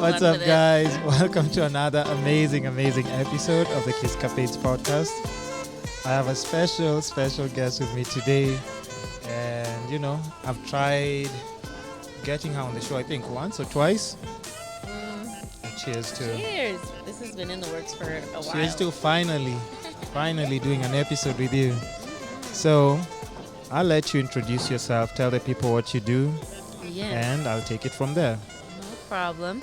What's up, guys? Welcome to another amazing episode of the Kisscapades podcast. I have a special guest with me today. And, I've tried getting her on the show, I think, once or twice. Cheers to... Cheers! This has been in the works for a while. Cheers to finally doing an episode with you. So, I'll let you introduce yourself, tell the people what you do, and I'll take it from there. No problem.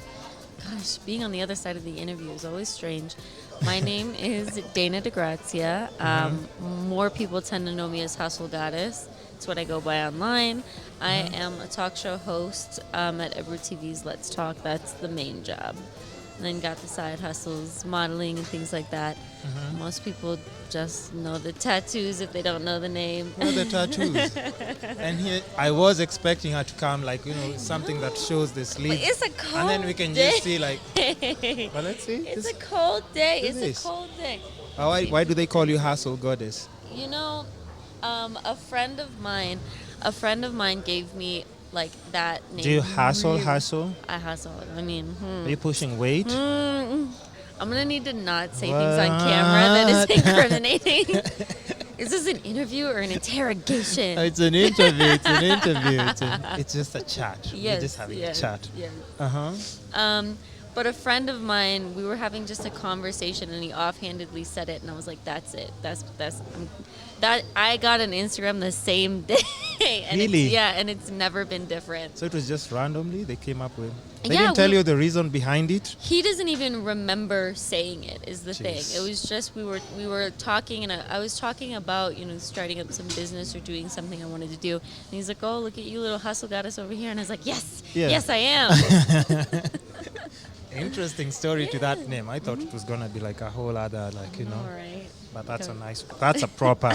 Gosh, being on the other side of the interview is always strange. My name is Dana DeGrazia. More people tend to know me as Hustle Godess. It's what I go by online. I am a talk show host at Ebru TV's Let's Talk. That's the main job. And then got the side hustles, modeling and things like that. Most people just know the tattoos if they don't know the name. Oh, the tattoos. And here, I was expecting her to come something that shows the sleeve. But it's a cold day. And then we can just see but let's see. It's a cold day. It's a cold day. Why do they call you Hustle Goddess? A friend of mine gave me that name. Do you hustle? I hustle. Are you pushing weight? I'm going to need to not say things on camera that is incriminating. Is this an interview or an interrogation? It's an interview. It's just a chat. Yes, We're just having a chat. Yes. But a friend of mine, we were having just a conversation, and he offhandedly said it, and I was like, "That's it. That's that." I got an Instagram the same day. And really? And it's never been different. So it was just randomly they came up with. They Yeah, didn't tell you the reason behind it. He doesn't even remember saying it. Is the thing. It was just we were talking, and I was talking about starting up some business or doing something I wanted to do, and he's like, "Oh, look at you, little hustle goddess over here," and I was like, "Yes, I am." Interesting story to that name. I thought it was gonna be like a whole other All right. But that's a proper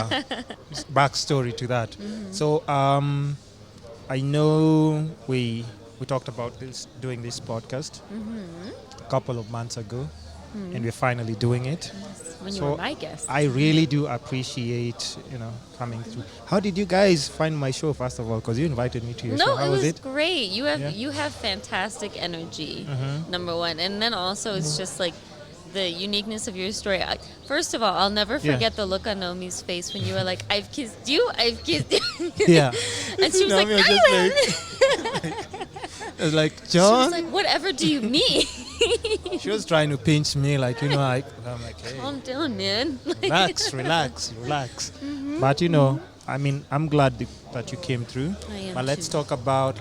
backstory to that. So I know we talked about doing this podcast a couple of months ago, and we're finally doing it. Yes, when you were my guest. I really do appreciate coming through. How did you guys find my show, first of all? Because you invited me to your show. How was it? Great. You have fantastic energy, number one, and then also it's just like the uniqueness of your story. First of all, I'll never forget the look on Naomi's face when you were like, "I've kissed you." Yeah. And she was like, "No, you haven't." I was like, John? She was like, "Whatever do you mean?" She was trying to pinch me, I'm like, hey. Calm down, man. Relax. But, I'm glad that you came through. I am But let's too. talk about,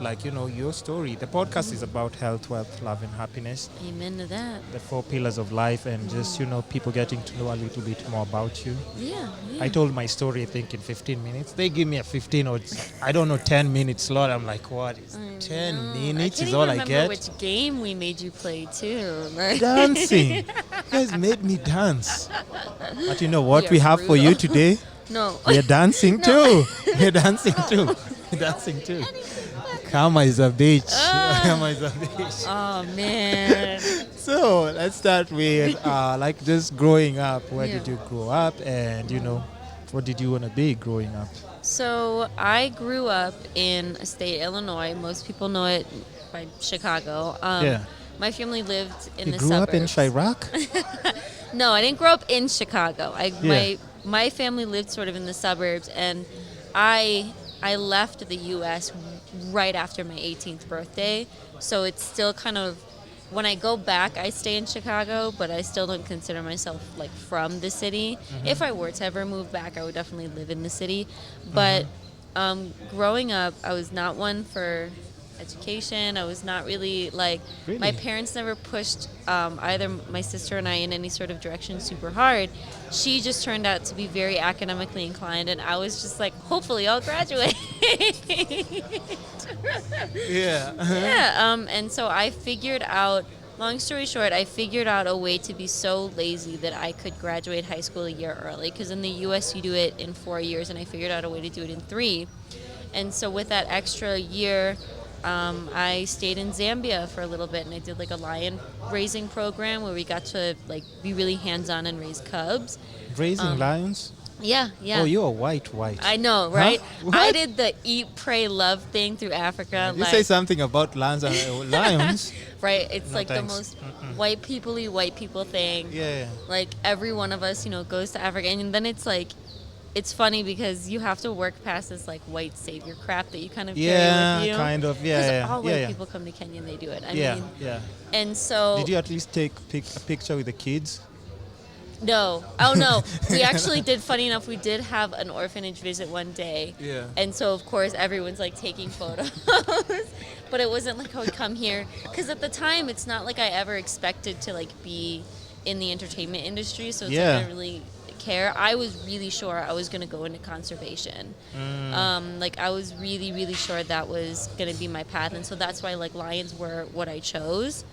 your story. The podcast is about health, wealth, love, and happiness. Amen to that. The 4 pillars of life, and just, people getting to know a little bit more about you. Yeah. I told my story, I think, in 15 minutes. They give me a 15 or, 10 minutes slot. I'm like, what is 10 minutes is all I get? I remember which game we made you play, too. Dancing. You guys made me dance. But you know what we have for you today? No. We're dancing too. We're dancing too. Karma is a bitch. Karma is a bitch. Oh, man. So let's start with just growing up. Where did you grow up? And, what did you want to be growing up? So I grew up in a state, Illinois. Most people know it by Chicago. My family lived in the suburbs. You grew up in Chirac? No, I didn't grow up in Chicago. My family lived sort of in the suburbs, and I left the U.S. right after my 18th birthday. So it's still kind of, when I go back, I stay in Chicago, but I still don't consider myself from the city. If I were to ever move back, I would definitely live in the city. But growing up, I was not one for education. I was not really my parents never pushed either my sister and I in any sort of direction super hard. She just turned out to be very academically inclined, and I was just like, hopefully I'll graduate. And so I figured out, long story short, I figured out a way to be so lazy that I could graduate high school a year early, because in the U.S. you do it in 4 years, and I figured out a way to do it in 3. And so with that extra year, I stayed in Zambia for a little bit, and I did a lion raising program where we got to be really hands-on and raise cubs. Raising lions? Yeah, yeah. Oh, you're white. I know, Huh? right? What? I did the eat, pray, love thing through Africa. You say something about lions. Right? It's No, like thanks. the most white people thing. Yeah. Like every one of us, goes to Africa, and then it's like, it's funny because you have to work past this like white savior crap that you kind of carry with you. Kind of. Because Yeah. all white Yeah. people come to Kenya and they do it. I Yeah. mean, Yeah. and so Did you at least take a picture with the kids? no. Oh no. We actually did. Funny enough, we did have an orphanage visit one day. Yeah. And so of course everyone's like taking photos, but it wasn't like I would come here because at the time it's not like I ever expected to like be in the entertainment industry. So it's like I didn't really care. I was really sure I was gonna go into conservation. Like I was really, really sure that was gonna be my path, and so that's why like lions were what I chose.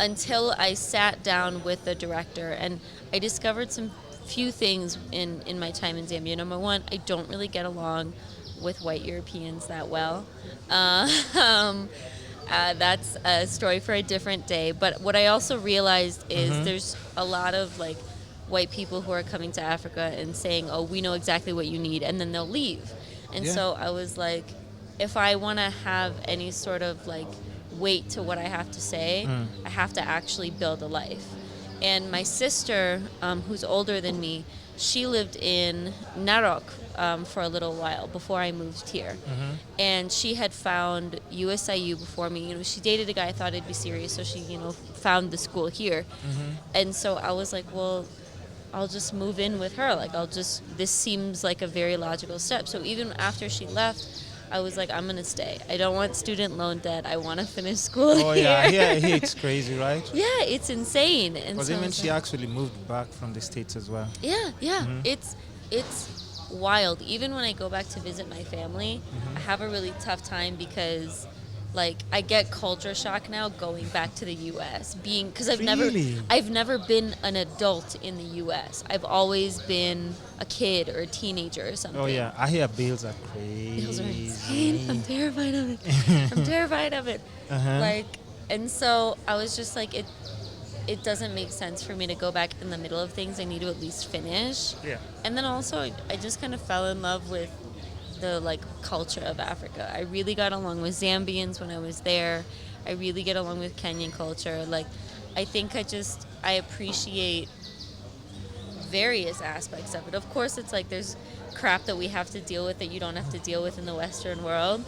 Until I sat down with the director and I discovered some few things in my time in Zambia. Number one, I don't really get along with white Europeans that well. That's a story for a different day. But what I also realized is there's a lot of like white people who are coming to Africa and saying, oh, we know exactly what you need, and then they'll leave. And so I was like, if I want to have any sort of like weight to what I have to say, I have to actually build a life. And my sister, who's older than me, she lived in Narok for a little while before I moved here. And she had found USIU before me. She dated a guy I thought it'd be serious, so she, found the school here. And so I was like, well, I'll just move in with her. Like, this seems like a very logical step. So even after she left, I was like, I'm going to stay. I don't want student loan debt. I want to finish school here. Oh, yeah. Yeah, it's crazy, right? Yeah, it's insane. And Because so even she actually moved back from the States as well. Yeah. It's wild. Even when I go back to visit my family, I have a really tough time because, like, I get culture shock now going back to the U.S. because I've never been an adult in the U.S. I've always been a kid or a teenager or something. Oh yeah, I hear bills are crazy. Bills are insane. I'm terrified of it. Like, and so I was just like, it doesn't make sense for me to go back in the middle of things. I need to at least finish. Yeah. And then also, I just kind of fell in love with the like culture of Africa. I really got along with Zambians when I was there. I really get along with Kenyan culture. Like, I think I appreciate various aspects of it. Of course, it's like there's crap that we have to deal with that you don't have to deal with in the Western world.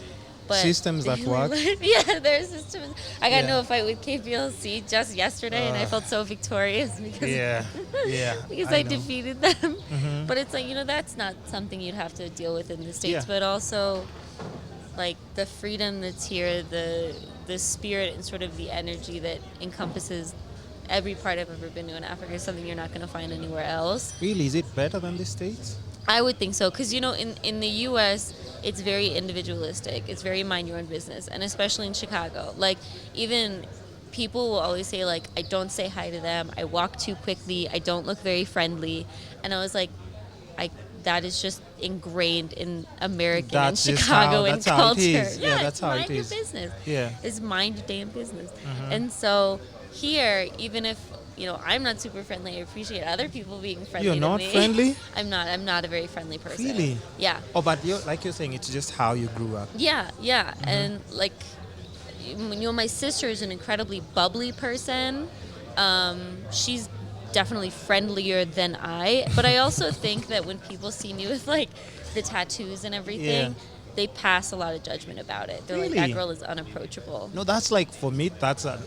But systems that work. Yeah, there's systems. I got into a fight with KPLC just yesterday, and I felt so victorious because because I defeated them. But it's like, that's not something you'd have to deal with in the States. But also, like, the freedom that's here, the spirit and sort of the energy that encompasses every part I've ever been to in Africa is something you're not going to find anywhere else. Really? Is it better than the States? I would think so, because in the U.S. it's very individualistic. It's very mind your own business, and especially in Chicago, like, even people will always say, like, I don't say hi to them, I walk too quickly, I don't look very friendly, and I was like, that is just ingrained in American and Chicagoan culture. That's how it is. Mind your business. Yeah, it's mind your damn business. And so here, even if I'm not super friendly, I appreciate other people being friendly. You're not to me. friendly? I'm not a very friendly person. Really? Yeah. Oh, but like you're saying, it's just how you grew up. Yeah. And like, my sister is an incredibly bubbly person. She's definitely friendlier than I, but I also think that when people see me with like the tattoos and everything, they pass a lot of judgment about it. They're like, that girl is unapproachable. No, that's like, for me, that's a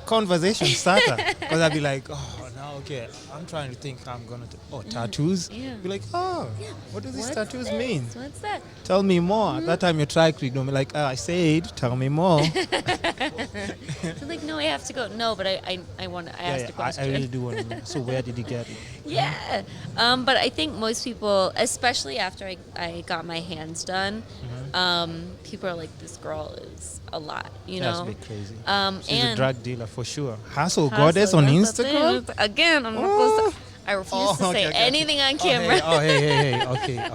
conversation starter. Because I'd be like, oh, now, okay, I'm trying to think I'm going to, tattoos? Yeah. Be like, what do these tattoos mean? What's that? Tell me more. At that time, you try to ignore me, like, I said, tell me more. So like, no, I have to go. No, but I asked a question. I really do want to know. So where did you get it? Yeah. But I think most people, especially after I got my hands done, people are like, this girl is a lot, That's a bit crazy. She's and a drug dealer for sure. Hustle Godess on Instagram? Again, I'm not supposed to. I refuse to say anything on camera. Hey. Okay.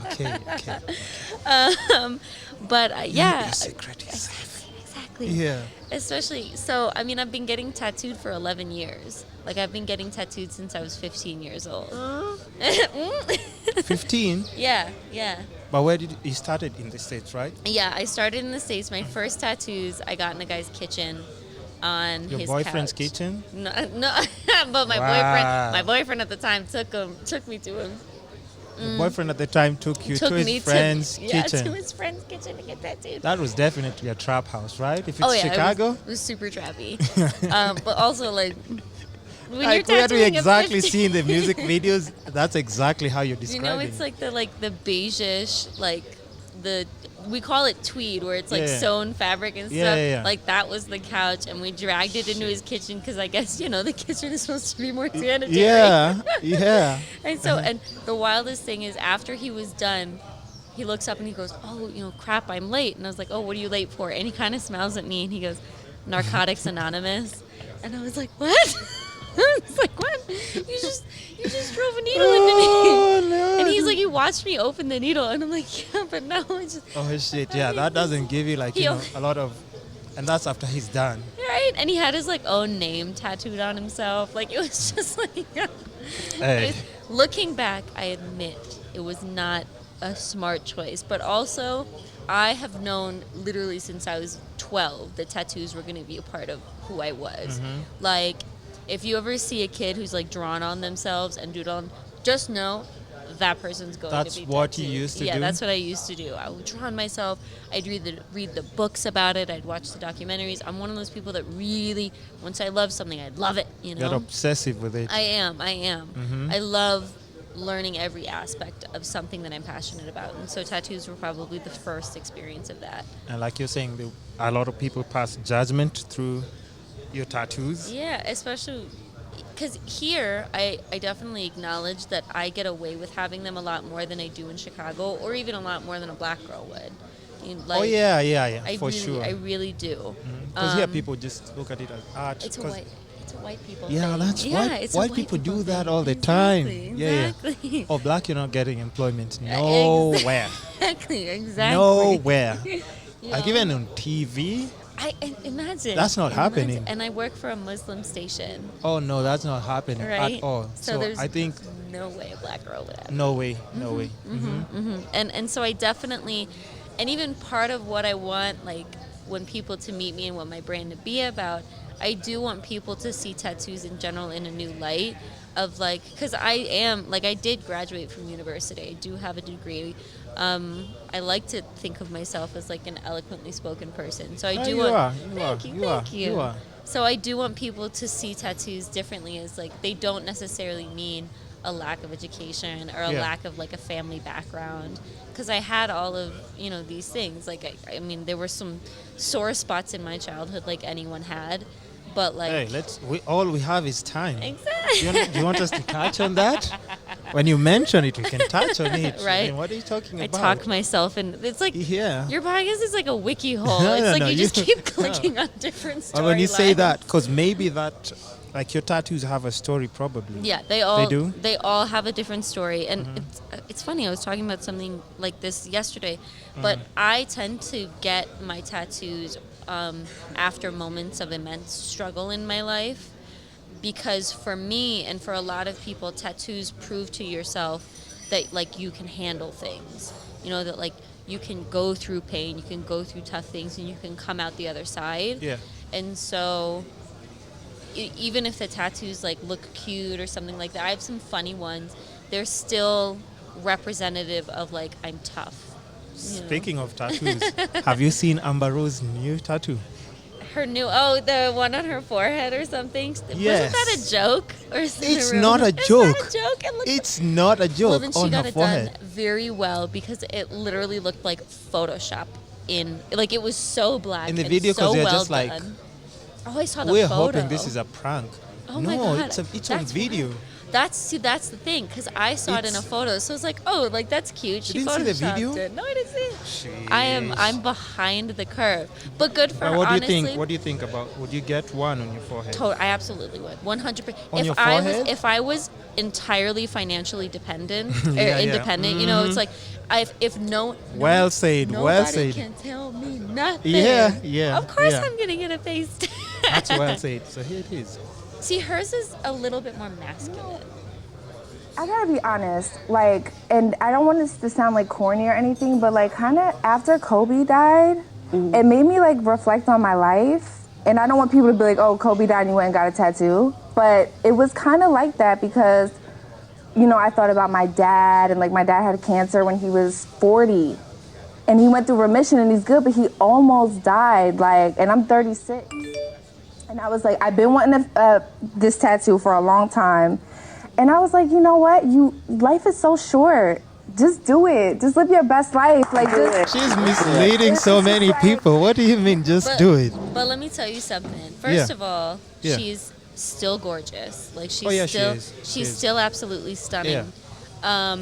But yeah. Your secret is safe. Exactly. Yeah. Especially, so, I mean, I've been getting tattooed for 11 years. Like, I've been getting tattooed since I was 15 years old. 15? Yeah. But where did you started in the States, right? Yeah, I started in the States. My first tattoos I got in a guy's kitchen on Your his boyfriend's couch. kitchen? No, but Wow. my boyfriend at the time took me to him. Your boyfriend at the time took you to me his friend's yeah, kitchen. to his friend's kitchen to get tattooed. That was definitely a trap house, right? If it's Oh yeah, Chicago? it was super trappy. But also like when Like you're where do we tattooing exactly a 15 see in the music videos? That's exactly how you're You describing. know, it's like the beige-ish, like we call it tweed, where it's like Yeah. sewn fabric and stuff. Yeah. Like that was the couch, and we dragged it into his kitchen because I guess the kitchen is supposed to be more sanitary. Yeah. And so, and the wildest thing is after he was done, he looks up and he goes, "Oh, crap, I'm late." And I was like, "Oh, what are you late for?" And he kind of smiles at me and he goes, "Narcotics Anonymous." And I was like, "What?" I was like, "What? You just drove a needle into me." Oh, no. And he's like, "You watched me open the needle." And I'm like, "Yeah, but no, it's just..." Oh shit! Yeah, that doesn't give you like a lot of, and that's after he's done. Right? And he had his like own name tattooed on himself. Like it was just like. Hey. Looking back, I admit it was not a smart choice, but also I have known literally since I was 12 that tattoos were going to be a part of who I was. Like, if you ever see a kid who's like drawn on themselves and doodle on, just know that person's going That's to be what tattooed. you used to yeah, do? that's what I used to do. I would draw on myself. I'd read the books about it. I'd watch the documentaries. I'm one of those people that really, once I love something, I'd love it. You're obsessive with it. I am. I love learning every aspect of something that I'm passionate about. And so tattoos were probably the first experience of that. And like you're saying, a lot of people pass judgment through your tattoos. Yeah, especially because here I definitely acknowledge that I get away with having them a lot more than I do in Chicago, or even a lot more than a black girl would. Oh yeah, for sure. I really do. Because here people just look at it as art. It's a white people Yeah, thing. that's it's a white people do that all the time. Exactly. Yeah. Oh, black, you're not getting employment nowhere. Exactly. Nowhere. Yeah. Like even on TV. I imagine. That's not happening. And I work for a Muslim station. Oh no, that's not happening Right? at all. So there's I think no way a black girl would have. no way. And so I definitely, and even part of what I want, like when people to meet me and what my brand to be about, I do want people to see tattoos in general in a new light of like, because I did graduate from university. I do have a degree. I like to think of myself as like an eloquently spoken person. So I do want. Thank you. So I do want people to see tattoos differently as like they don't necessarily mean a lack of education or a lack of like a family background, because I had all of these things. Like I mean there were some sore spots in my childhood like anyone had, but like all we have is time. Exactly. Do you want us to touch on that? When you mention it, we can touch on it. Right. I mean, what are you talking about? I talk myself, and it's like your podcast is like a wiki hole. No, it's no, like no, you just keep clicking on different storylines. When you say that, because maybe that, like your tattoos have a story probably. Yeah, they all do? They all have a different story, and it's funny. I was talking about something like this yesterday, but I tend to get my tattoos after moments of immense struggle in my life. Because for me and for a lot of people, tattoos prove to yourself that like you can handle things. That like you can go through pain, you can go through tough things, and you can come out the other side. Yeah. And so even if the tattoos like look cute or something like that, I have some funny ones. They're still representative of like I'm tough. Speaking of tattoos, have you seen Ambaro's new tattoo? Her new, the one on her forehead or something. Yes. Wasn't that a joke? Or is it It's real? not a It's joke. not a joke. It's not a joke. Well, then she on got her it forehead. done very well because it literally looked like Photoshop. Like it was so black. In the and video, 'cause so they're well just like, done. Oh, I saw the we're photo. hoping this is a prank. Oh no, my God. it's on video. Wild. That's the thing, because I saw it in a photo, so it's like, like that's cute. She You didn't see the photoshopped video? it. No, I didn't see it. Sheesh. I'm behind the curve, but good for her. What do you honestly. think? What do you think about? Would you get one on your forehead? I absolutely would. 100%. On your forehead? If I was entirely financially dependent or Yeah, independent, it's like if no Well said. Well nobody said. can tell me nothing. Yeah. Of course yeah. I'm gonna get a face. That's well said. So here it is. See, hers is a little bit more masculine. I gotta be honest, like, and I don't want this to sound like corny or anything, but like kind of after Kobe died, it made me like reflect on my life. And I don't want people to be like, oh, Kobe died and you went and got a tattoo. But it was kind of like that because, you know, I thought about my dad, and like my dad had cancer when he was 40. And he went through remission and he's good, but he almost died, like, and I'm 36. And I was like, I've been wanting this tattoo for a long time. And I was like, you know what? Life is so short. Just do it. Just live your best life. Like, just. She's misleading so many people. What do you mean, just do it? But let me tell you something. First of all, she's still gorgeous. Like, she's she's still absolutely stunning. Yeah.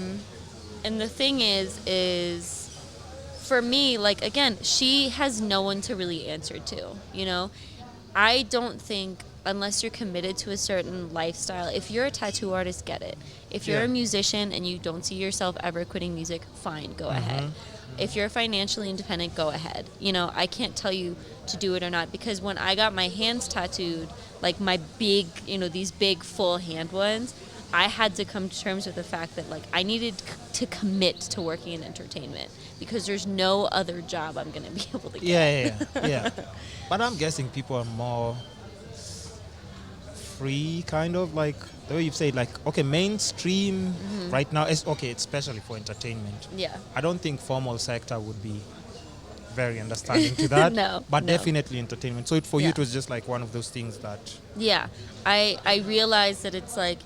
And the thing is for me, like, again, she has no one to really answer to, you know? I don't think, unless you're committed to a certain lifestyle, if you're a tattoo artist, get it. If you're a musician and you don't see yourself ever quitting music, fine, go ahead. If you're financially independent, go ahead. You know, I can't tell you to do it or not, because when I got my hands tattooed, like my big, you know, these big full hand ones, I had to come to terms with the fact that, like, I needed to commit to working in entertainment, because there's no other job I'm going to be able to get. Yeah. But I'm guessing people are more free, kind of, like the way you say, like, okay, mainstream right now is okay, especially for entertainment. Yeah. I don't think formal sector would be very understanding to that. But definitely entertainment. So for you, it was just like one of those things that. Yeah. I realized that it's like,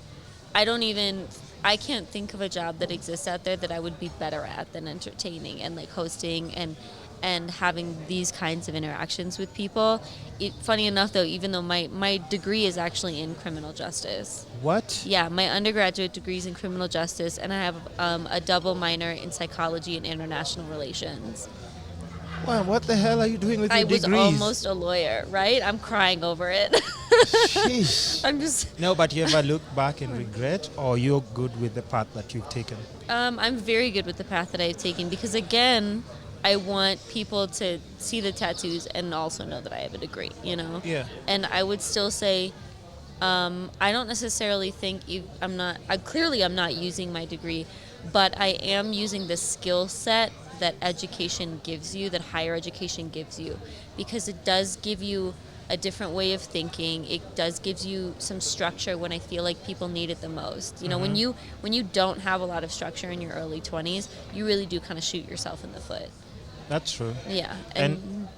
I can't think of a job that exists out there that I would be better at than entertaining and like hosting and having these kinds of interactions with people. Funny enough, though, even though my degree is actually in criminal justice. What? Yeah, my undergraduate degree is in criminal justice, and I have a double minor in psychology and international relations. Wow, what the hell are you doing with your degrees? I was almost a lawyer, right? I'm crying over it. Sheesh. I'm just... No, but you ever look back and regret, or you're good with the path that you've taken? I'm very good with the path that I've taken, because, again, I want people to see the tattoos and also know that I have a degree, you know? Yeah. And I would still say, I don't necessarily think I'm not using my degree, but I am using the skill set that education gives you, that higher education gives you, because it does give you a different way of thinking. It does give you some structure when I feel like people need it the most. You know, when you don't have a lot of structure in your early 20s, you really do kind of shoot yourself in the foot. That's true. Yeah. And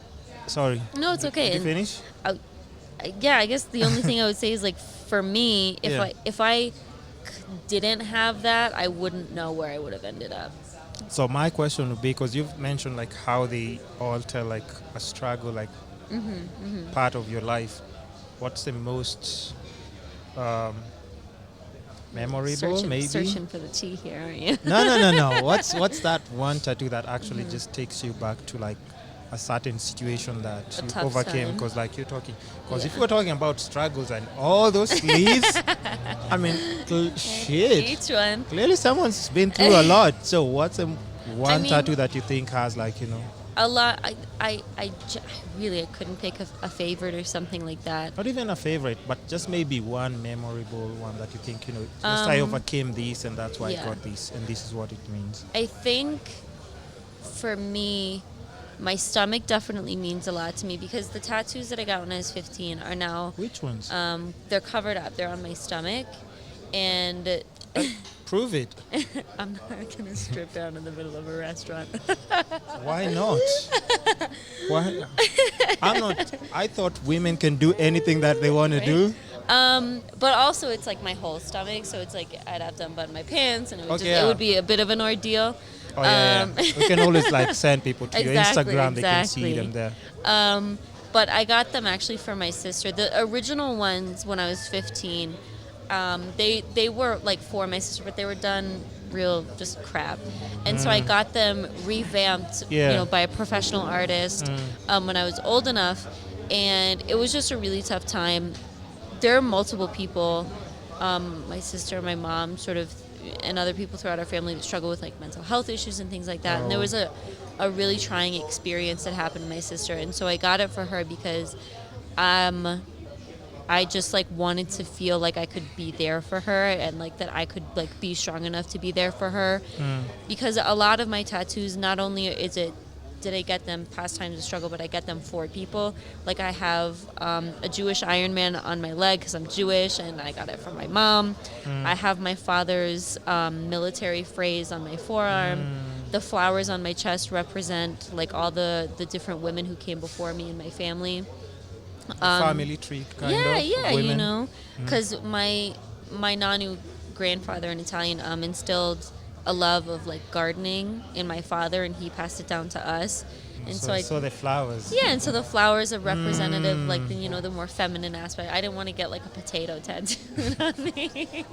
sorry. No, it's okay. Did you finish? I guess the only thing I would say is, like, for me, if I didn't have that, I wouldn't know where I would have ended up. So my question would be, because you've mentioned like how they all tell like a struggle, like part of your life. What's the most memorable? Maybe searching for the tea here, aren't you? No. What's that one tattoo that actually just takes you back to like a certain situation that you overcame? Because like you're talking, because if you were talking about struggles and all those sleeves, I mean, shit. Each one. Clearly, someone's been through a lot. So, what's one tattoo that you think has, like, you know? A lot. I couldn't pick a favorite or something like that. Not even a favorite, but just maybe one memorable one that you think, you know, just I overcame this and that's why I got this and this is what it means. I think for me, my stomach definitely means a lot to me, because the tattoos that I got when I was 15 are now... Which ones? They're covered up. They're on my stomach. And... Prove it. I'm not going to strip down in the middle of a restaurant. Why not? Why? I thought women can do anything that they want to do. But also it's like my whole stomach, so it's like I'd have to unbutton my pants, and it would be a bit of an ordeal. Oh, yeah. We can always like send people to your Instagram. They can see them there. But I got them actually for my sister. The original ones when I was 15, they were like for my sister, but they were done real just crap. And so I got them revamped, you know, by a professional artist when I was old enough, and it was just a really tough time. There are multiple people, my sister, my mom, sort of, and other people throughout our family that struggle with like mental health issues and things like that. And there was a really trying experience that happened to my sister, and so I got it for her because I just like wanted to feel like I could be there for her, and like that I could like be strong enough to be there for her. Because a lot of my tattoos, not only did I get them past times of struggle, but I get them for people. Like I have a Jewish Iron Man on my leg because I'm Jewish, and I got it from my mom. I have my father's military phrase on my forearm. The flowers on my chest represent like all the different women who came before me in my family. Family tree kind of. Yeah, women. you know, because my Nanu grandfather in Italian instilled a love of like gardening in my father, and he passed it down to us. And So the flowers. yeah, and so the flowers are representative, like the, you know, the more feminine aspect. I didn't want to get like a potato tattooed on me.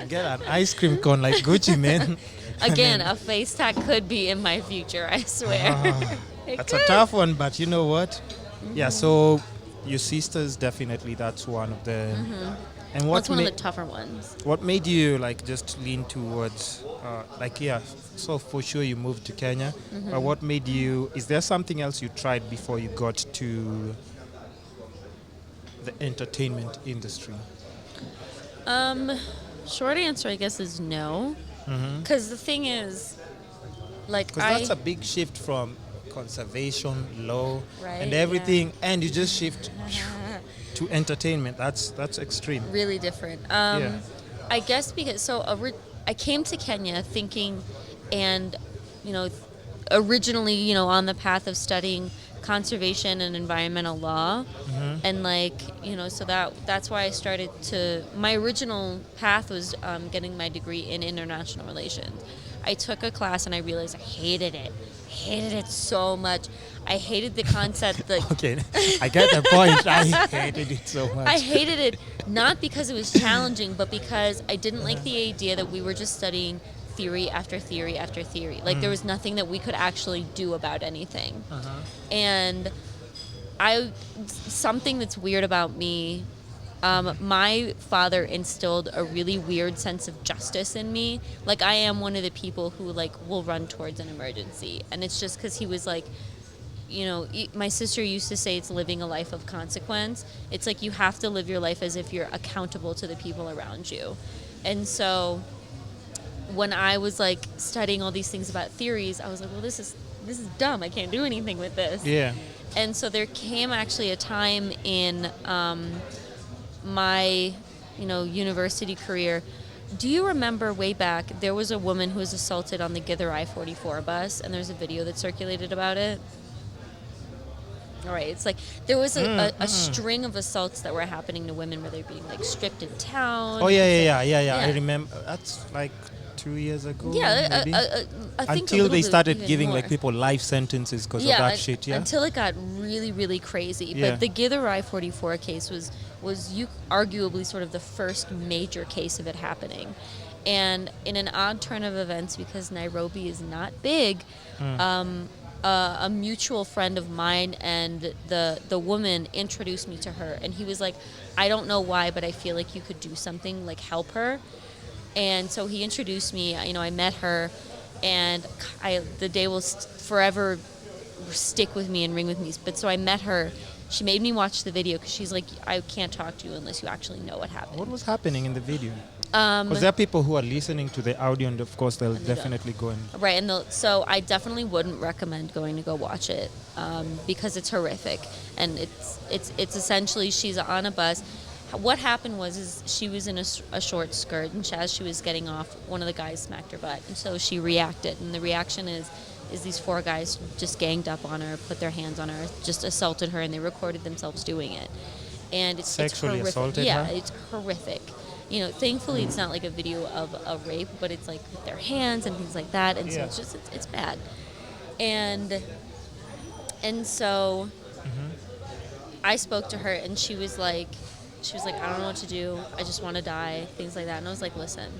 Get an ice cream cone like Gucci, man. Again, a face tag could be in my future, I swear. It That's could. a tough one, but you know what? Yeah, so your sisters, definitely that's one of the... And That's one of the tougher ones. what made you like just lean towards so for sure you moved to Kenya, but what made you, is there something else you tried before you got to the entertainment industry? Short answer, I guess, is no. Because the thing is, like, Because that's a big shift from conservation, law, Right, and everything, and you just shift to entertainment. That's extreme. really different. Yeah. I guess because I came to Kenya thinking, and you know, originally, you know, on the path of studying conservation and environmental law, and like, you know, so that's why I started to. My original path was getting my degree in international relations. I took a class and I realized I hated it so much. I hated the concept that Okay, I get the point. I hated it so much. I hated it not because it was challenging, but because I didn't like the idea that we were just studying theory after theory after theory. Like there was nothing that we could actually do about anything. And something that's weird about me, my father instilled a really weird sense of justice in me. Like I am one of the people who like will run towards an emergency, and it's just because he was like, you know, my sister used to say it's living a life of consequence. It's like you have to live your life as if you're accountable to the people around you. And so when I was like studying all these things about theories, I was like, well, this is dumb. I can't do anything with this. Yeah. And so there came actually a time in my, you know, university career. Do you remember way back, there was a woman who was assaulted on the Gither I-44 bus, and there's a video that circulated about it? All right, it's like there was a string of assaults that were happening to women where they're being like stripped in town. Oh yeah. Yeah. I remember. That's like 2 years ago. Yeah, maybe. I think Until they even started giving more. like people life sentences because of that shit. Yeah. Until it got really, really crazy. Yeah. But the Gither I-44 case was arguably sort of the first major case of it happening. And in an odd turn of events, because Nairobi is not big, a mutual friend of mine and the woman introduced me to her, and he was like, I don't know why, but I feel like you could do something, like help her. And so he introduced me. You know, I met her, and the day will forever stick with me and ring with me. But so I met her. She made me watch the video because she's like, I can't talk to you unless you actually know what happened. What was happening in the video? Because there are people who are listening to the audio, and of course they'll definitely go and... Right, and so I definitely wouldn't recommend going to go watch it because it's horrific, and it's essentially she's on a bus. What happened was she was in a short skirt, and as she was getting off, one of the guys smacked her butt, and so she reacted, and the reaction is these 4 guys just ganged up on her, put their hands on her, just assaulted her, and they recorded themselves doing it, and it's Sexually horrific. assaulted Yeah, her? it's horrific. You know, thankfully it's not like a video of a rape, but it's like with their hands and things like that, and so it's just it's bad. And so I spoke to her, and she was like, I don't know what to do. I just want to die, things like that. And I was like, listen,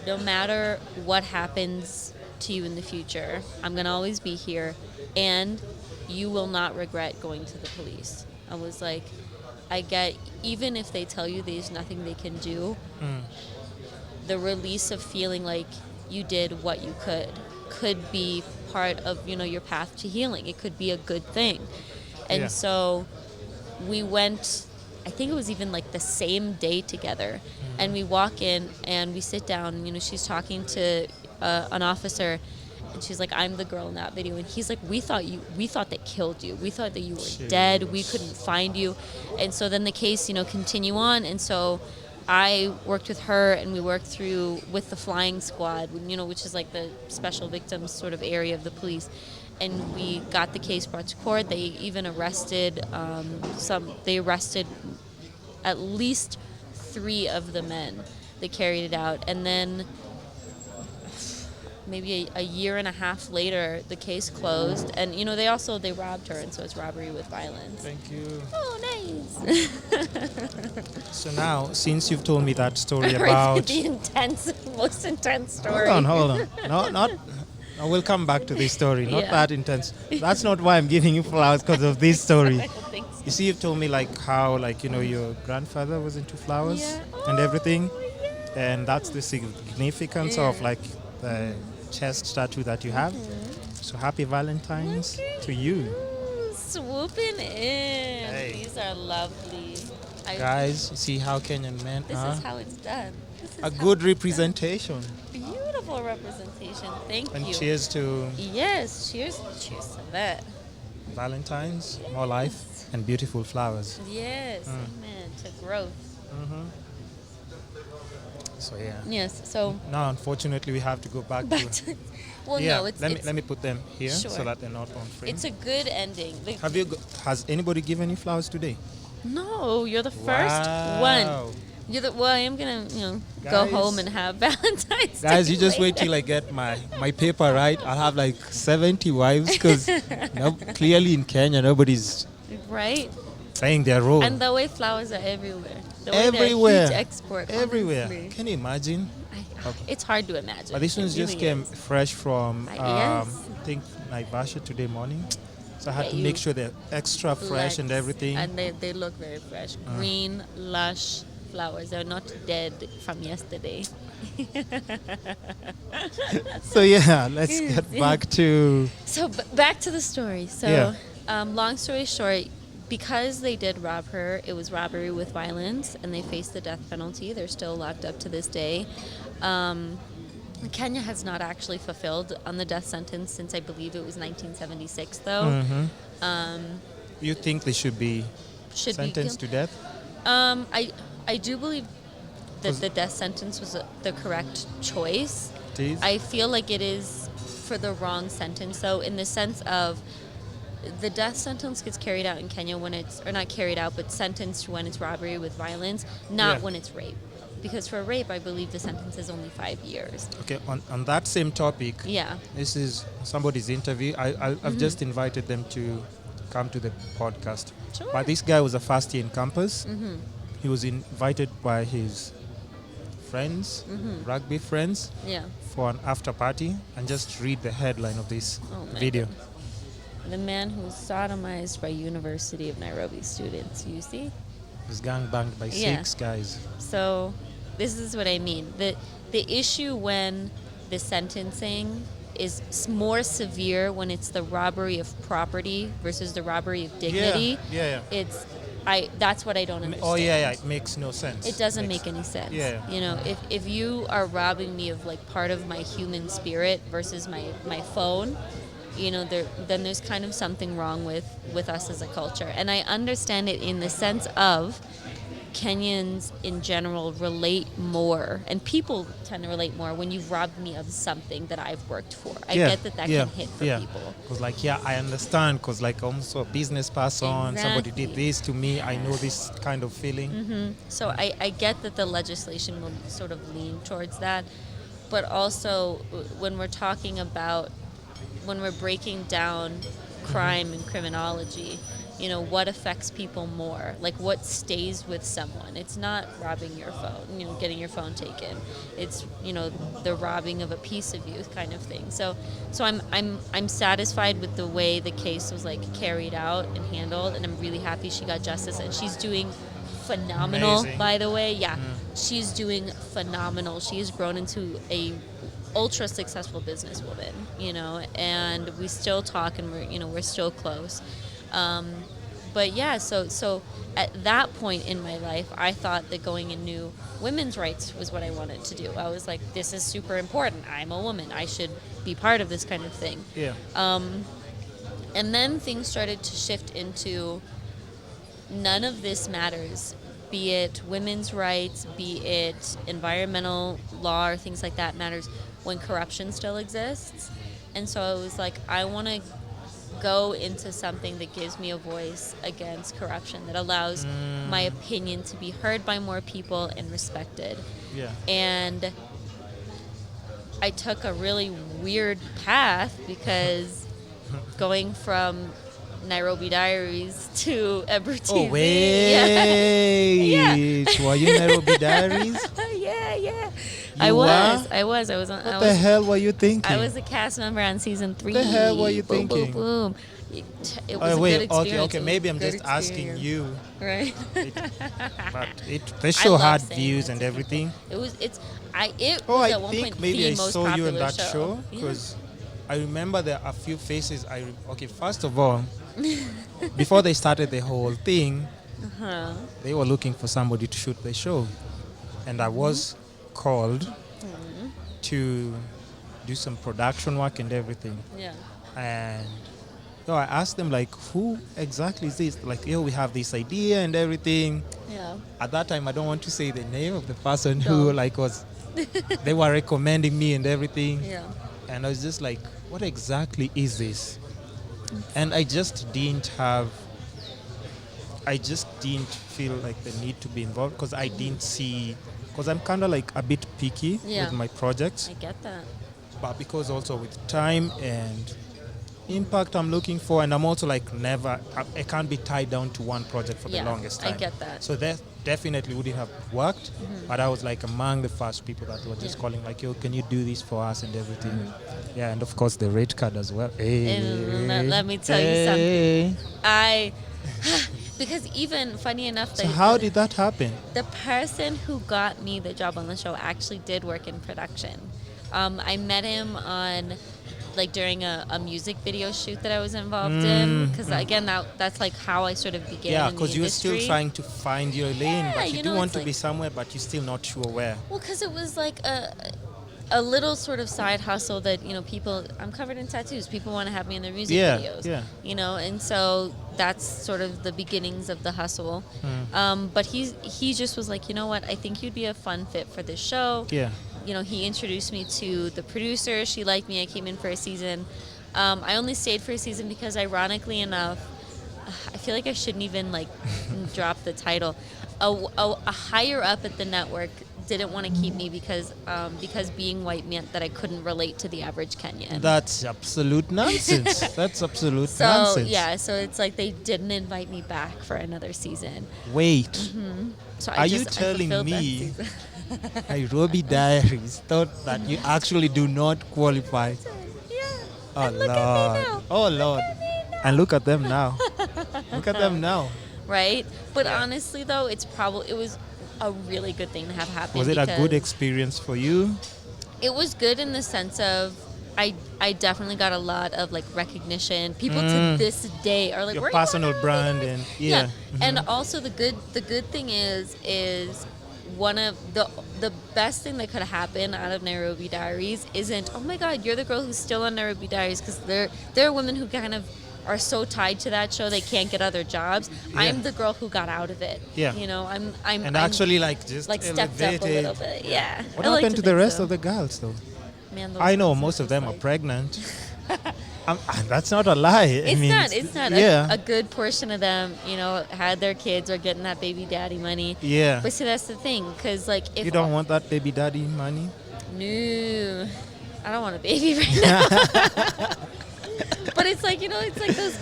no matter what happens to you in the future, I'm gonna always be here, and you will not regret going to the police. I was like, I get, even if they tell you there's nothing they can do, the release of feeling like you did what you could be part of, you know, your path to healing. It could be a good thing. And so we went I think it was even like the same day together. And we walk in and we sit down, and, she's talking to an officer, and she's like, I'm the girl in that video. And he's like, we thought they killed you. We thought that you were dead. We couldn't find you. And so then the case, continue on. And so I worked with her, and we worked through with the flying squad, which is like the special victims sort of area of the police. And we got the case brought to court. They even arrested they arrested at least 3 of the men that carried it out. And then maybe a year and a half later, the case closed. And, they robbed her, and so it's robbery with violence. Thank you. Oh, nice. So now, since you've told me that story about... the most intense story. Hold on. No, we'll come back to this story. Not Yeah. that intense. That's not why I'm giving you flowers, because of this story. I don't think so. You see, you've told me how your grandfather was into flowers Yeah. and everything. Yeah. And that's the significance of the chest tattoo that you have. So happy Valentine's to you. Ooh, swooping in. Hey. These are lovely. Guys, you see how Kenyan men This are? is how it's done. This is A how good it's representation. done. Beautiful representation. Thank And you. cheers to Yes, cheers to that. Valentine's, more life, and beautiful flowers. Yes, amen. To growth. So yeah. Yes, so Now, unfortunately, we have to go back back to... to... Well, no, it's... let me put them here Sure. so that they're not on frame. It's a good ending. Has anybody given you flowers today? No, you're the first one. Wow. I am gonna, go Guys. home and have Valentine's Day. Guys, you just wait later. till I get my paper right. I'll have 70 wives, because clearly in Kenya nobody's Right? playing their role. And the way flowers are everywhere. The way they're a Everywhere. huge export. Everywhere. honestly. Can you imagine? It's hard to imagine. But this one's It just really came is. fresh from, Yes. I think, Naivasha today morning. So I had Yeah, to you make sure they're extra fresh and Flex. everything. And they look very fresh. Green, lush flowers. They're not dead from yesterday. So yeah, let's get back to... So back to the story. So Yeah. long story short, because they did rob her, it was robbery with violence, and they faced the death penalty. They're still locked up to this day. Kenya has not actually fulfilled on the death sentence since I believe it was 1976, though. You think they should be Should be sentenced to death? I do believe that the death sentence was the correct choice. It is? I feel like it is for the wrong sentence, though, in the sense of the death sentence gets carried out in Kenya when it's, or not carried out, but sentenced when it's robbery with violence, not Yeah. when it's rape. Because for rape, I believe the sentence is only 5 years. Okay, on that same topic, Yeah. this is somebody's interview. I've just invited them to come to the podcast. Sure. But this guy was a first year in campus. He was invited by his friends, rugby friends, Yeah. for an after party, and just read the headline of this Oh my video. The man who was sodomized by University of Nairobi students, you see? He was gang banged by Yeah. 6 guys. So this is what I mean. The issue when the sentencing is more severe when it's the robbery of property versus the robbery of dignity. Yeah. That's what I don't understand. Oh yeah, it makes no sense. It doesn't make any sense. Yeah. You know, if you are robbing me of like part of my human spirit versus my phone, you know, then there's kind of something wrong with us as a culture. And I understand it in the sense of Kenyans in general relate more, and people tend to relate more when you've robbed me of something that I've worked for. I get that can hit for people. Because I understand, because I'm also a business person, somebody did Exactly. this to me, I know this kind of feeling. So I get that the legislation will sort of lean towards that, but also when we're talking about, when we're breaking down crime and criminology, you know, what affects people more? Like what stays with someone? It's not robbing your phone, you know, getting your phone taken. It's, you know, the robbing of a piece of you kind of thing. So I'm satisfied with the way the case was like carried out and handled, and I'm really happy she got justice, and she's doing phenomenal. Amazing. By the way. She's doing phenomenal. She has grown into a ultra successful businesswoman, you know, and we still talk, and we're still close. but yeah, so at that point in my life, I thought that going into women's rights was what I wanted to do. I was like, this is super important. I'm a woman. I should be part of this kind of thing. Yeah. And then things started to shift into none of this matters, be it women's rights, be it environmental law or things like that matters when corruption still exists. And so I was like, I want to go into something that gives me a voice against corruption, that allows my opinion to be heard by more people and respected. Yeah. And I took a really weird path because going from Nairobi Diaries to Ebru TV. Oh, wait. Yeah. Were you Nairobi Diaries? Yeah. You I was What on. the hell were you thinking? I was a cast member on season 3. What the hell were you boom, thinking? Boom, boom. It was a good experience. Okay. Maybe I'm Good just asking experience. you. Right. But the show love had saying views that and to everything. It was I at one think point maybe the I most saw you in popular that show Yeah. because I remember there are a few faces. Okay, first of all, before they started the whole thing, they were looking for somebody to shoot the show, and I was called to do some production work and everything. Yeah. And so I asked them, like, who exactly is this? Like, we have this idea and everything. Yeah. At that time, I don't want to say the name of the person who was. They were recommending me and everything. Yeah. And I was just like, what exactly is this? And I just didn't feel like the need to be involved because I didn't see, because I'm kind of like a bit picky with my projects. I get that. But because also with time and impact I'm looking for, and I'm also like I can't be tied down to one project for the longest time. I get that. So that definitely wouldn't have worked, but I was like among the first people that were just calling like, yo, can you do this for us and everything. Yeah, and of course the rate card as well. And let me tell you something. Because even funny enough, so how did that happen? The person who got me the job on the show actually did work in production. I met him on during a music video shoot that I was involved in, because again that's like how I sort of began. Yeah, because you were still trying to find your lane, but you do want to be somewhere, but you're still not sure where. Well, because it was like a little sort of side hustle that people. I'm covered in tattoos. People want to have me in their music videos. Yeah. And so that's sort of the beginnings of the hustle. But he just was like, you know what? I think you'd be a fun fit for this show. Yeah. He introduced me to the producer. She liked me. I came in for a season. I only stayed for a season because, ironically enough, I feel like I shouldn't even drop the title. A higher up at the network didn't want to keep me because being white meant that I couldn't relate to the average Kenyan. That's absolute nonsense. That's absolute nonsense. So it's like they didn't invite me back for another season. Wait. So Are you telling me Nairobi Diaries thought that you actually do not qualify? Yeah. Oh, and look Lord. at me now. Oh, Lord. And look at them now. Look at them now. Right? But honestly, though, it was a really good thing to have happen. Was it a good experience for you? It was good in the sense of I definitely got a lot of recognition. People to this day are like, your personal brand and And also the good thing is one of the best thing that could happen out of Nairobi Diaries isn't, oh my God, you're the girl who's still on Nairobi Diaries, because there are women who kind of are so tied to that show they can't get other jobs. I'm the girl who got out of it. Yeah. I'm actually just stepped up a little bit. Yeah. What happened to the rest of the girls though? Man, I know most of them are pregnant. That's not a lie. It's not. Yeah. A good portion of them, had their kids or getting that baby daddy money. Yeah. But see, that's the thing, because if you don't want that baby daddy money. No, I don't want a baby right now. But it's like those.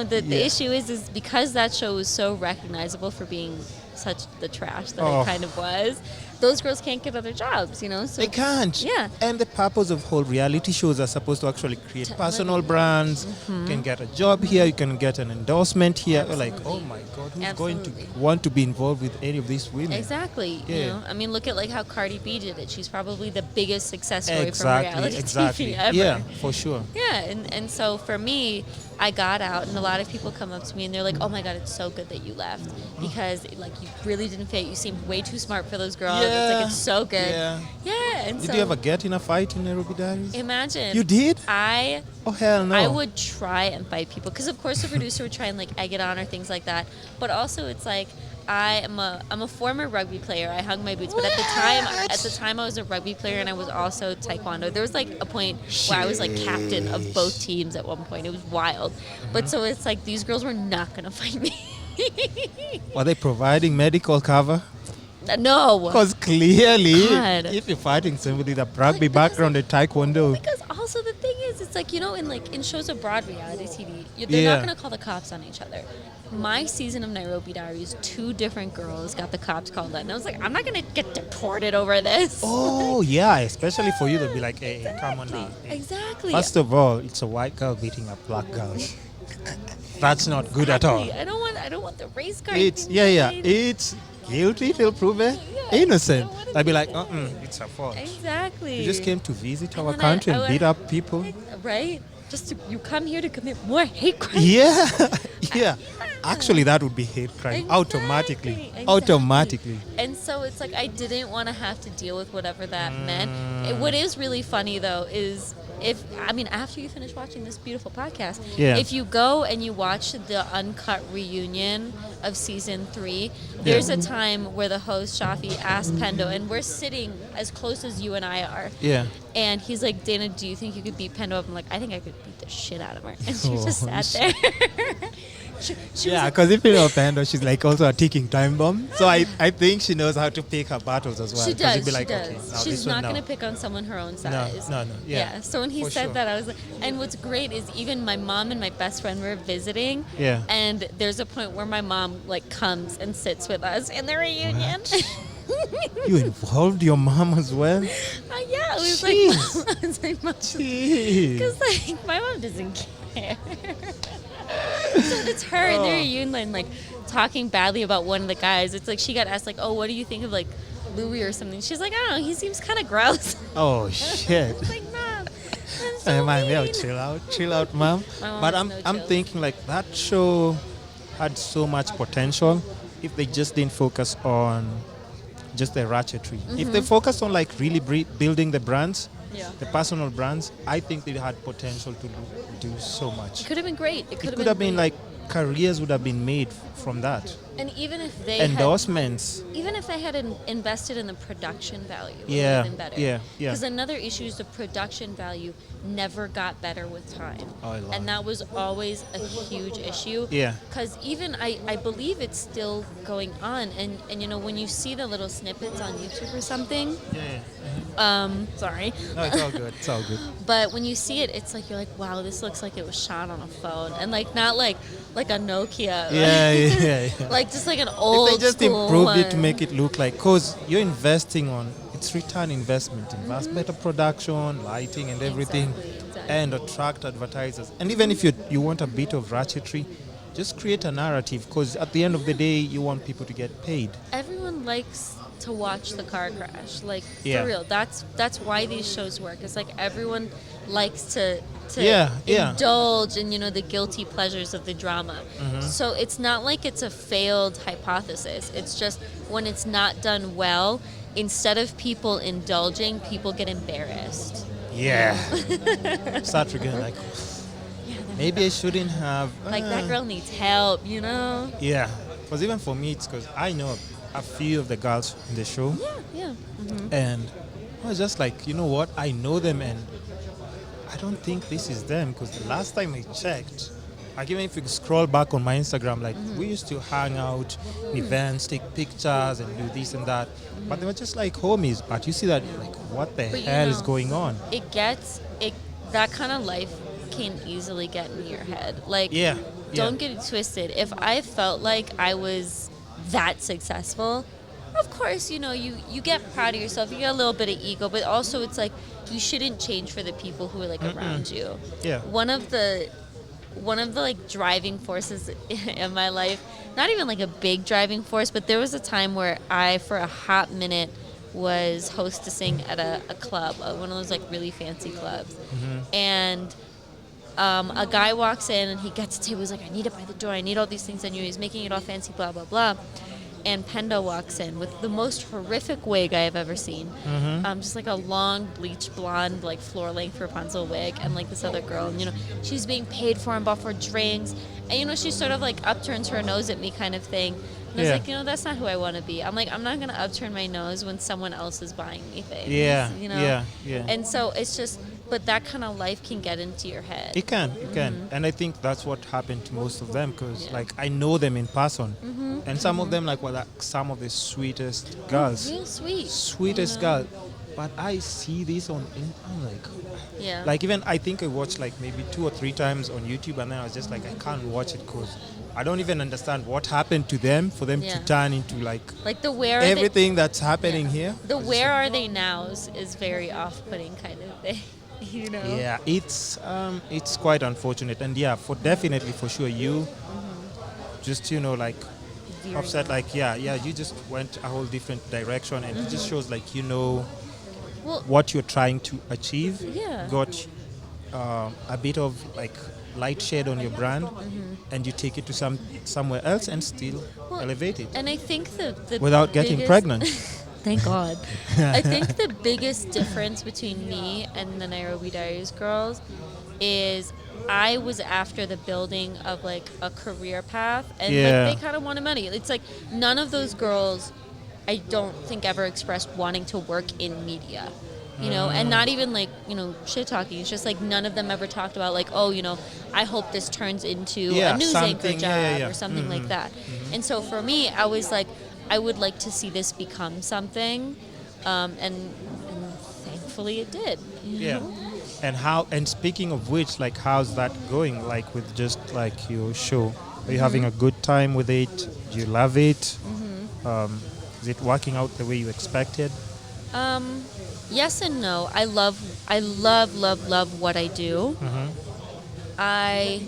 The issue is because that show was so recognizable for being such the trash that it kind of was. those girls can't get other jobs, you know? So They can't. Yeah. And the purpose of whole reality shows are supposed to actually create personal brands. You can get a job here, you can get an endorsement here. You're like, oh my God, who's going to want to be involved with any of these women? Exactly. Yeah. You know, I mean, look at like how Cardi B did it. She's probably the biggest success story from reality TV ever. Yeah, for sure. Yeah, and so for me, I got out, and a lot of people come up to me and they're like, "Oh my God, it's so good that you left because like you really didn't fit. You seemed way too smart for those girls. It's like it's so good." Yeah. And Did so you ever get in a fight in Nairobi Diaries? imagine You did? I Oh hell no! I would try and fight people because of course the producer would try and like egg it on or things like that. But also it's like I'm a former rugby player. I hung my boots, but at the time I was a rugby player and I was also taekwondo. There was like a point where I was like captain of both teams at one point. It was wild. But so it's like these girls were not gonna fight me. Were they providing medical cover? No. Because clearly, God. if you're fighting somebody with a rugby background at taekwondo, Because also the thing is, it's like, you know, in shows abroad, reality TV, they're not going to call the cops on each other. My season of Nairobi Diaries, 2 different girls got the cops called on. And I was like, I'm not going to get deported over this. oh yeah, especially for you to be like, hey, come on now. Hey. Exactly. First of all, it's a white girl beating a black girl. That's not good at all. I don't want the race card. It's thing it's guilty till proven innocent. I'd be like, it's her fault. Exactly. You just came to visit And our then country I and beat up people. Right? You come here to commit more hate crimes. Yeah. Actually, that would be hate crime automatically. Exactly. Automatically. And so it's like I didn't want to have to deal with whatever that meant. What is really funny though is after you finish watching this beautiful podcast, if you go and you watch the uncut reunion of season 3, there's a time where the host Shafi asked Pendo, and we're sitting as close as you and I are. Yeah. And he's like, Dana, do you think you could beat Pendo up? I'm like, I think I could beat the shit out of her. And she just sat there. She was because if you know Pando, she's like also a ticking time bomb. So I think she knows how to pick her battles as well. She 'Cause does. you'd be like, she does. okay, now She's this one, not no. going to pick on someone her own size. No. Yeah. So when he For said sure. that, I was like, and what's great is even my mom and my best friend were visiting. Yeah. And there's a point where my mom like comes and sits with us in the reunion. You involved your mom as well? Yeah, it was Jeez. like, I was like, Mom, Jeez. because like my mom doesn't care. So it's her in the reunion like talking badly about one of the guys. It's like she got asked like, oh, what do you think of like Louis or something? She's like, I don't know, he seems kind of gross. Oh shit. I was like, Mom, that's so mean. Chill out, mom. My But mom has no I'm chill. thinking like that show had so much potential if they just didn't focus on just the ratchetry. If they focused on like really building the brands, the personal brands, I think they had potential to do so much. It could have been great. It could have been like careers would have been made from that. and even if they Endorsements. even if they had invested in the production value, it would Yeah, have been better. yeah. Because another issue is the production value never got better with time. Oh, I love and that was always a huge issue. Yeah. Because even I believe it's still going on. And you know, when you see the little snippets on YouTube or something, sorry. No, it's all good. It's all good. But when you see it, it's like you're like, wow, this looks like it was shot on a phone, and like not like a Nokia. Yeah. Like just like an old. If they just school improved it to one. make it look like, cause you're investing on it's return investment, better production, lighting, and everything, Exactly. and attract advertisers. And even if you want a bit of ratchetry, just create a narrative, cause at the end of the day, you want people to get paid. Everyone likes to watch the car crash, like Yeah. for real. That's why these shows work. It's like everyone likes to Yeah. indulge in the guilty pleasures of the drama. So it's not like it's a failed hypothesis. It's just when it's not done well, instead of people indulging, people get embarrassed. Yeah. Start again like, maybe I shouldn't have. Like that girl needs help, you know? Yeah. Because even for me, it's because I know a few of the girls in the show. Yeah. And I was just like, you know what? I know them and I don't think this is them, because the last time I checked, like even if you scroll back on my Instagram, like we used to hang out, events, take pictures and do this and that. But they were just like homies. But you see that, like, what the But you hell is know, going on? That kind of life can easily get in your head. Like, Yeah. don't get it twisted. If I felt like I was that successful, of course, you get proud of yourself. You get a little bit of ego, but also it's like you shouldn't change for the people who are like around you. Yeah. One of the like driving forces in my life, not even like a big driving force, but there was a time where I, for a hot minute, was hostessing at a club, one of those like really fancy clubs, and a guy walks in and he gets a table. He's like, I need it by the door. I need all these things on you. He's making it all fancy, blah, blah, blah. And Pendo walks in with the most horrific wig I have ever seen. Just like a long, bleach blonde, like floor-length Rapunzel wig. And like this other girl. And, she's being paid for and bought for drinks. And, she sort of like upturns her nose at me kind of thing. And I was like, that's not who I want to be. I'm like, I'm not going to upturn my nose when someone else is buying me things. Yeah. And so it's just... But that kind of life can get into your head. It can. And I think that's what happened to most of them, because like I know them in person, and some of them like some of the sweetest girls, Real sweet, sweetest girl. But I see this I'm like, like even I think I watched like maybe 2 or 3 times on YouTube, and then I was just like, I can't watch it because I don't even understand what happened to them for them to turn into like the where everything that's happening here. The where are they now is very off-putting kind of thing. Yeah, it's quite unfortunate, and definitely for sure you just like upset, like you just went a whole different direction, and it just shows like what you're trying to achieve. Got a bit of like light shade on your brand, and you take it to somewhere else and still elevate it. And I think the without getting pregnant. Thank God. I think the biggest difference between me and the Nairobi Diaries girls is I was after the building of like a career path, and like they kind of wanted money. It's like none of those girls, I don't think, ever expressed wanting to work in media. And not even like, shit talking. It's just like none of them ever talked about like, I hope this turns into a news anchor job or something like that. And so for me, I was like, I would like to see this become something, and thankfully it did. And speaking of which, like, how's that going? Like with just like your show, are you having a good time with it? Do you love it? Is it working out the way you expected? Yes and no. I love what I do. I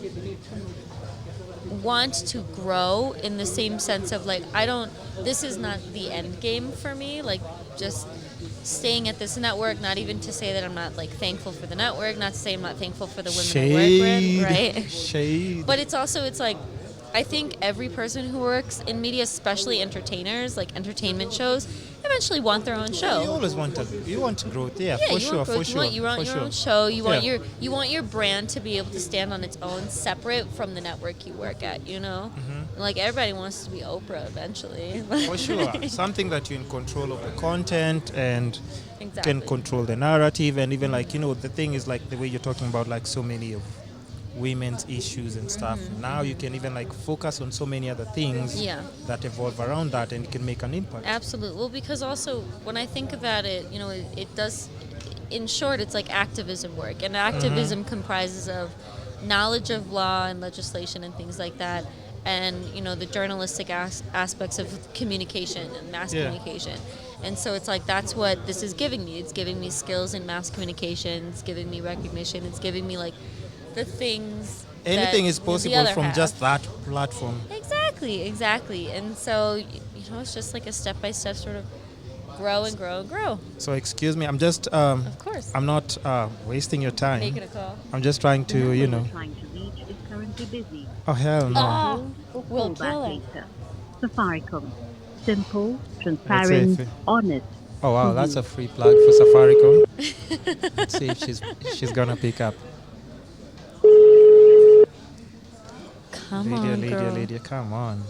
want to grow in the same sense of like, this is not the end game for me, like just staying at this network, not even to say that I'm not like thankful for the network, not to say I'm not thankful for the women I work with, right? Shade. But it's like, I think every person who works in media, especially entertainers, like entertainment shows, eventually want their own show. You always want growth, for sure. You want your own show. You want your brand to be able to stand on its own, separate from the network you work at. Like everybody wants to be Oprah eventually. For sure, something that you're in control of the content and can control the narrative, and even like the thing is like the way you're talking about like so many of women's issues and stuff. Now you can even like focus on so many other things that evolve around that, and it can make an impact. Absolutely. Well, because also when I think about it, it does, in short, it's like activism work, and activism comprises of knowledge of law and legislation and things like that, and the journalistic aspects of communication and mass communication. And so it's like that's what this is giving me. It's giving me skills in mass communication. It's giving me recognition. It's giving me like the things. Anything is possible from just that platform. Exactly. And so it's just like a step-by-step sort of grow and grow and grow. So excuse me, I'm just of course, I'm not wasting your time. Making a call. I'm just trying to trying to reach is currently busy. Oh hell no. We'll kill it. Later. Safaricom. Simple, transparent, honest. Oh wow, that's a free plug for Safaricom. Let's see if she's gonna pick up. Come on, girl. Lydia, come on.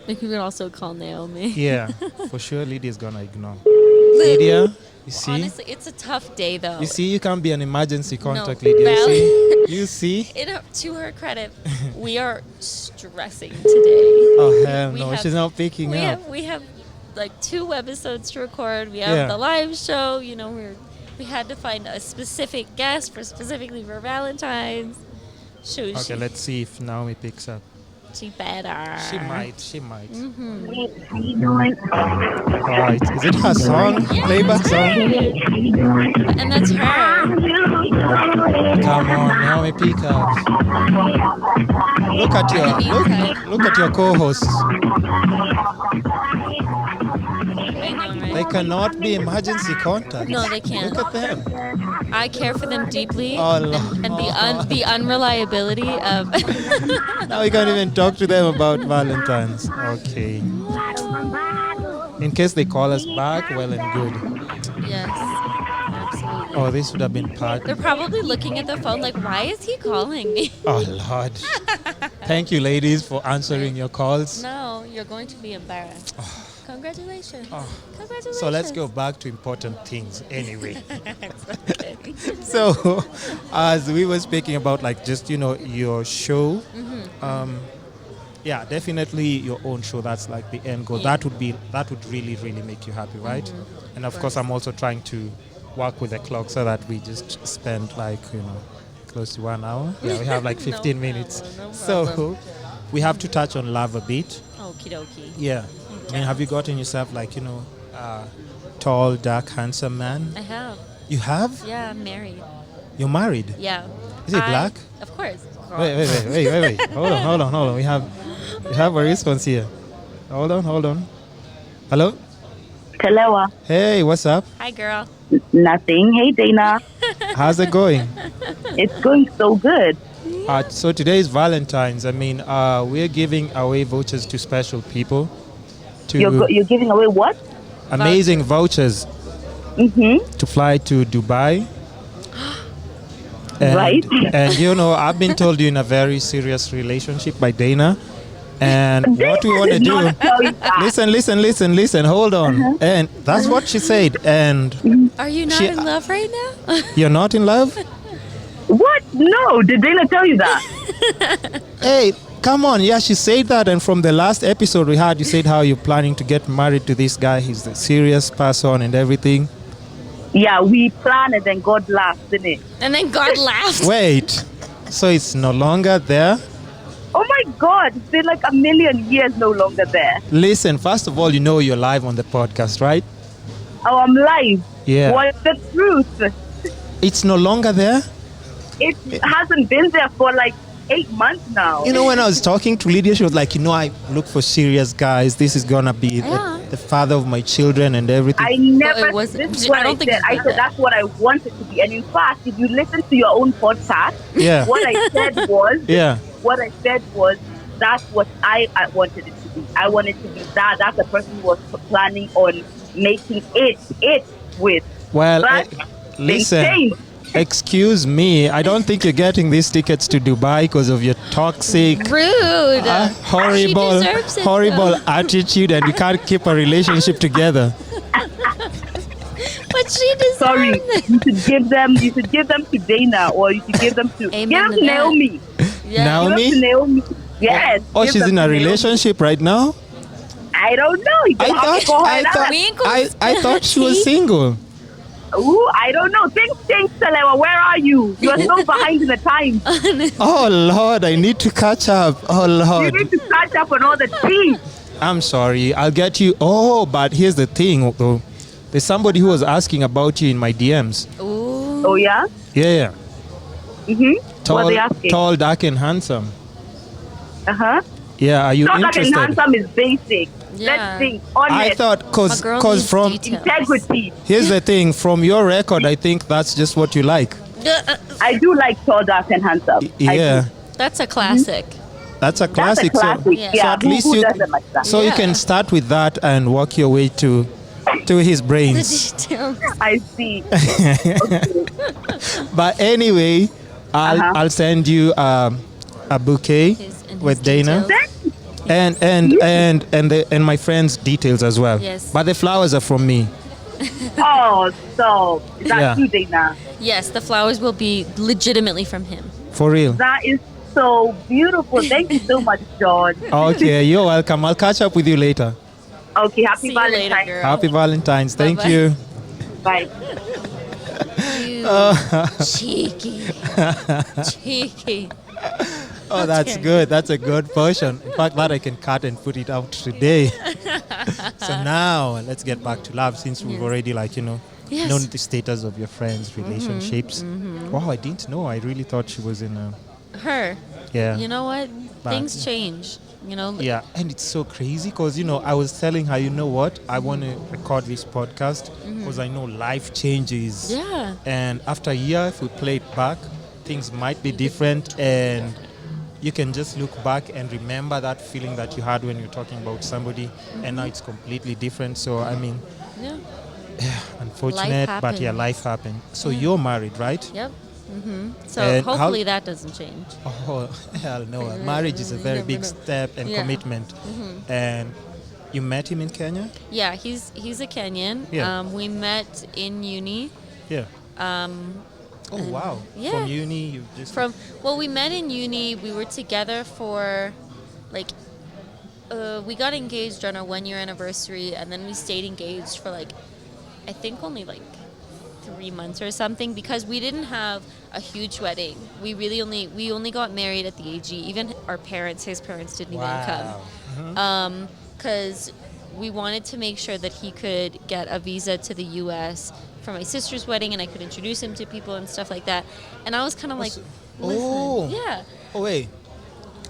You can also call Naomi. Yeah, for sure Lydia's gonna ignore. Lydia, you see? Honestly, it's a tough day though. You see, you can't be an emergency contact, no, Lydia. You see? To her credit, we are stressing today. Oh hell no, she's not picking up. We have like 2 webisodes to record. We have the live show. We had to find a specific guest specifically for Valentine's. Okay, let's see if Naomi picks up. She better. She might. She might. Hey, how you doing? Right. Is it her song? Playback song? And that's her. Come on, Naomi Peacock. Look at your co-hosts. I know, right? They cannot be emergency contact. No, they can't. Look at them. I care for them deeply, Oh, Lord. and the unreliability of. Now we can't even talk to them about Valentine's. Okay. In case they call us back, well and good. Yes, absolutely. Oh, this would have been part. They're probably looking at the phone like, why is he calling me? Oh, Lord. Thank you, ladies, for answering your calls. No, you're going to be embarrassed. Congratulations. Congratulations. So let's go back to important things anyway. Okay. So, as we were speaking about, like, just, your show, yeah, definitely your own show. That's like the end goal. Yeah. That would really, really make you happy, right? And of course, I'm also trying to work with the clock so that we just spend like, close to 1 hour. Yeah, we have like 15 minutes. No So problem. we have to touch on love a bit. Okie dokie. Yeah. I mean, have you gotten yourself like, tall, dark, handsome man? I have. You have? Yeah, I'm married. You're married? Yeah. Is it black? Of course. Wait. Hold on. We have a response here. Hold on. Hello? Hello. Hey, what's up? Hi, girl. Nothing. Hey, Dana. How's it going? It's going so good. So today is Valentine's. I mean, we're giving away vouchers to special people. You're giving away what? Amazing vouchers to fly to Dubai. And, Right. And I've been told you're in a very serious relationship by Dana. And what we want to do, listen, hold on. And that's what she said. And Are you not in love right now? you're not in love? What? No. Did Dana tell you that? Hey, come on. Yeah, she said that. And from the last episode we had, you said how you're planning to get married to this guy. He's the serious person and everything. Yeah, we planned and then God laughed, didn't it? And then God laughed. Wait. So it's no longer there? Oh my God. It's been like a million years no longer there. Listen, first of all, you're live on the podcast, right? Oh, I'm live. Yeah. What's the truth? It's no longer there? It hasn't been there for like 8 months now. When I was talking to Lydia, she was like, I look for serious guys. This is going to be the father of my children and everything. I never, it wasn't- this is what I I don't think said. you I said said that. that's what I wanted to be. And in fact, if you listen to your own podcast, Yeah. what I said was, Yeah. that's what I wanted it to be. I wanted to be that. That's the person who was planning on making it with. Well, But they listen, changed. excuse me. I don't think you're getting these tickets to Dubai because of your toxic, Rude. horrible, She deserves it, horrible though. attitude, and you can't keep a relationship together. But she deserves Sorry, it. you should give them to Dana, or you should give them to Amen to that. Naomi. Yeah. Now- Give them to Naomi. Yes. Oh, give she's them in to a Naomi. relationship right now? I don't know. You don't have to call her that. I thought she was See? single. Ooh, I don't know. Things change, Salewa. Where are you? You are so behind in the times. Oh, Lord, I need to catch up. Oh, You Lord. need to catch up on all the tea. I'm sorry. I'll get you. Oh, but here's the thing, though. There's somebody who was asking about you in my DMs. Ooh. Oh, yeah? Yeah. Mm-hmm. What are they asking? Tall, dark, and handsome. Uh-huh. Yeah, are you Not like interested? handsome is basic. Yeah. Let's think. I Honest. thought, A girl cause needs from details. Integrity. here's the thing, from your record, I think that's just what you like. I do like tall, dark, and handsome. I Yeah, do. That's a classic. that's a That's a classic. classic. Yeah. Yeah. So at who, least who you, doesn't like that? so you Yeah. can start with that and work your way to his The brains. details. I see. Okay. But anyway, Uh-huh. I'll send you a bouquet And with his Dana. details. And my friend's details as well. Yes. But the flowers are from me. Oh, so that's Yeah. you, Dana. Yes, the flowers will be legitimately from him. For real. That is so beautiful. Thank you so much, John. Okay, you're welcome. I'll catch up with you later. Okay, happy See you later, Valentine's. girl. Happy Valentine's. Thank Bye-bye. you. Bye. You cheeky. Cheeky. Oh, that's good. That's a good portion. In fact, that I can cut and put it out today. So now let's get back to love, since we've already known the status of your friends' relationships. Wow, I didn't know. I really thought she was in a... Her. Yeah. You know what? But- Things change. Yeah, and it's so crazy because, I was telling her, you know what? I want to record this podcast because I know life changes. Yeah. And after a year, if we play it back, things might be different, and you can just look back and remember that feeling that you had when you're talking about somebody, and now it's completely different. So, I mean, Yeah. unfortunate, but yeah, happens. life happened. So you're married, right? Yep. So And hopefully that doesn't change. Oh, hell no. Marriage is a very big step and Yeah. commitment. And you met him in Kenya? Yeah, he's a Kenyan. Yeah. We met in uni. Yeah. Oh, wow. yeah. From uni, you just... We met in uni. We were together for we got engaged on our 1-year anniversary, and then we stayed engaged for I think only 3 months or something, because we didn't have a huge wedding. We only got married at the AG. Even his parents didn't even come. Because we wanted to make sure that he could get a visa to the U.S. for my sister's wedding, and I could introduce him to people and stuff like that. And I was kind of listen. Yeah. Oh, wait.